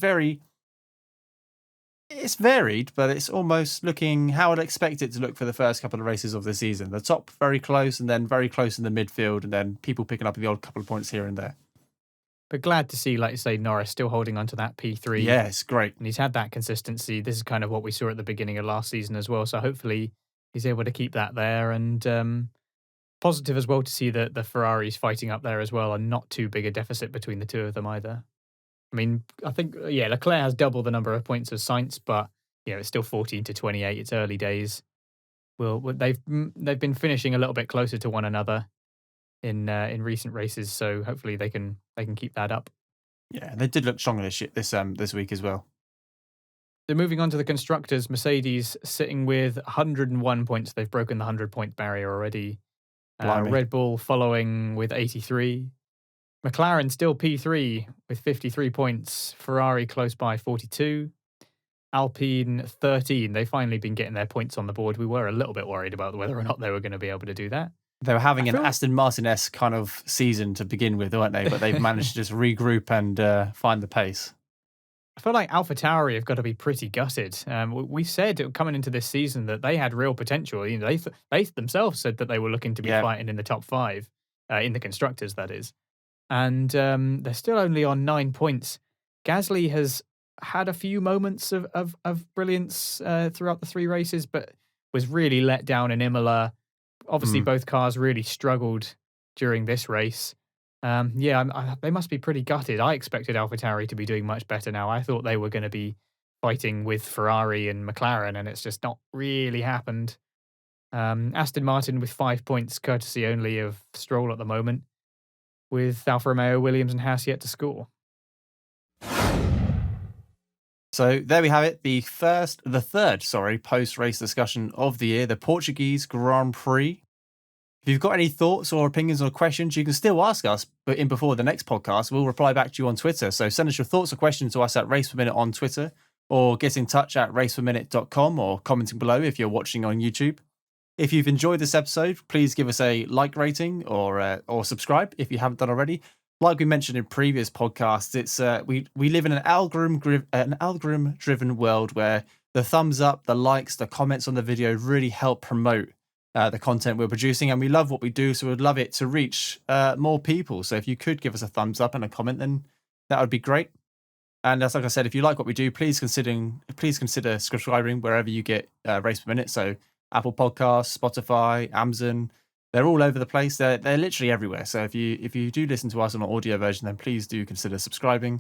it's varied, but it's almost looking how I'd expect it to look for the first couple of races of the season. The top very close, and then very close in the midfield, and then people picking up the odd couple of points here and there. But glad to see, like you say, Norris still holding on to that P3. Yeah, it's great. And he's had that consistency. This is kind of what we saw at the beginning of last season as well. So hopefully he's able to keep that there. And positive as well to see that the Ferraris fighting up there as well, and not too big a deficit between the two of them either. I mean, I think, Leclerc has double the number of points as Sainz, but, it's still 14 to 28. It's early days. They've been finishing a little bit closer to one another in recent races, so hopefully they can keep that up. Yeah, they did look stronger this week as well. So moving on to the constructors, Mercedes sitting with 101 points. They've broken the 100-point barrier already. Red Bull following with 83. McLaren still P3 with 53 points. Ferrari close by 42. Alpine 13. They've finally been getting their points on the board. We were a little bit worried about whether or not they were going to be able to do that. They were having an Aston Martin-esque kind of season to begin with, weren't they? But they've managed to just regroup and find the pace. I feel like AlphaTauri have got to be pretty gutted. We said coming into this season that they had real potential. They themselves said that they were looking to be fighting in the top 5, in the constructors, that is. And they're still only on 9 points. Gasly has had a few moments of brilliance throughout the 3 races, but was really let down in Imola. Obviously, both cars really struggled during this race. They must be pretty gutted. I expected AlphaTauri to be doing much better now. I thought they were going to be fighting with Ferrari and McLaren, and it's just not really happened. Aston Martin with 5 points, courtesy only of Stroll at the moment, with Alfa Romeo, Williams, and Haas yet to score. So there we have it, the third post-race discussion of the year, the Portuguese Grand Prix. If you've got any thoughts or opinions or questions, you can still ask us, but before the next podcast, we'll reply back to you on Twitter. So send us your thoughts or questions to us at RacePerMinute on Twitter, or get in touch at RacePerMinute.com, or commenting below if you're watching on YouTube. If you've enjoyed this episode, please give us a like rating or subscribe if you haven't done already. Like we mentioned in previous podcasts, it's we live in an algorithm-driven world where the thumbs up, the likes, the comments on the video really help promote the content we're producing, and we love what we do, so we'd love it to reach more people. So if you could give us a thumbs up and a comment, then that would be great. And as like I said, if you like what we do, please consider subscribing wherever you get Race Per Minute. So Apple Podcasts, Spotify, Amazon. They're all over the place. They're literally everywhere. So if you do listen to us on an audio version, then please do consider subscribing.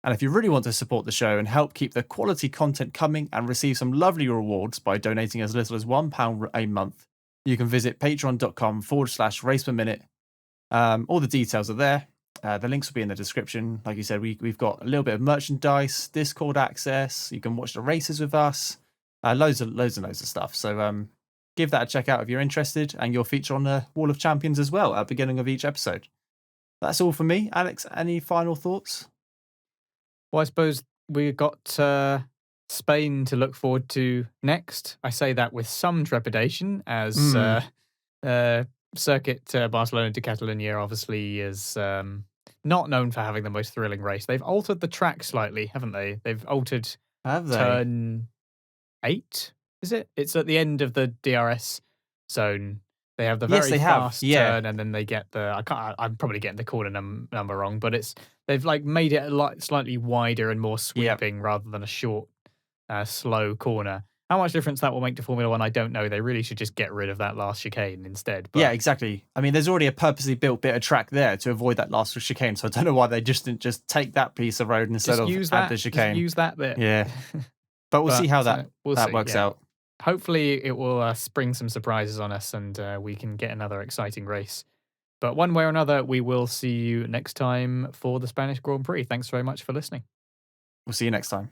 And if you really want to support the show and help keep the quality content coming and receive some lovely rewards by donating as little as £1 a month, you can visit patreon.com/raceperminute. All the details are there. The links will be in the description. Like you said, we've got a little bit of merchandise, Discord access. You can watch the races with us. Loads of stuff. So give that a check out if you're interested, and you'll feature on the Wall of Champions as well at the beginning of each episode. That's all for me. Alex, any final thoughts? Well, I suppose we got Spain to look forward to next. I say that with some trepidation, as Circuit Barcelona de Catalunya obviously is not known for having the most thrilling race. They've altered the track slightly, haven't they? They've altered turn 8, is it? It's at the end of the DRS zone. They have the very fast turn, and then they get the. I'm probably getting the corner number wrong, but they've like made it slightly wider and more sweeping rather than a short, slow corner. How much difference that will make to Formula One, I don't know. They really should just get rid of that last chicane instead. Yeah, But exactly. I mean, there's already a purposely built bit of track there to avoid that last chicane. So I don't know why they just didn't just take that piece of road instead just of use add that. the Just chicane. use that bit. Yeah, but we'll see how We'll that see. works Yeah. out. Hopefully, it will spring some surprises on us, and we can get another exciting race. But one way or another, we will see you next time for the Spanish Grand Prix. Thanks very much for listening. We'll see you next time.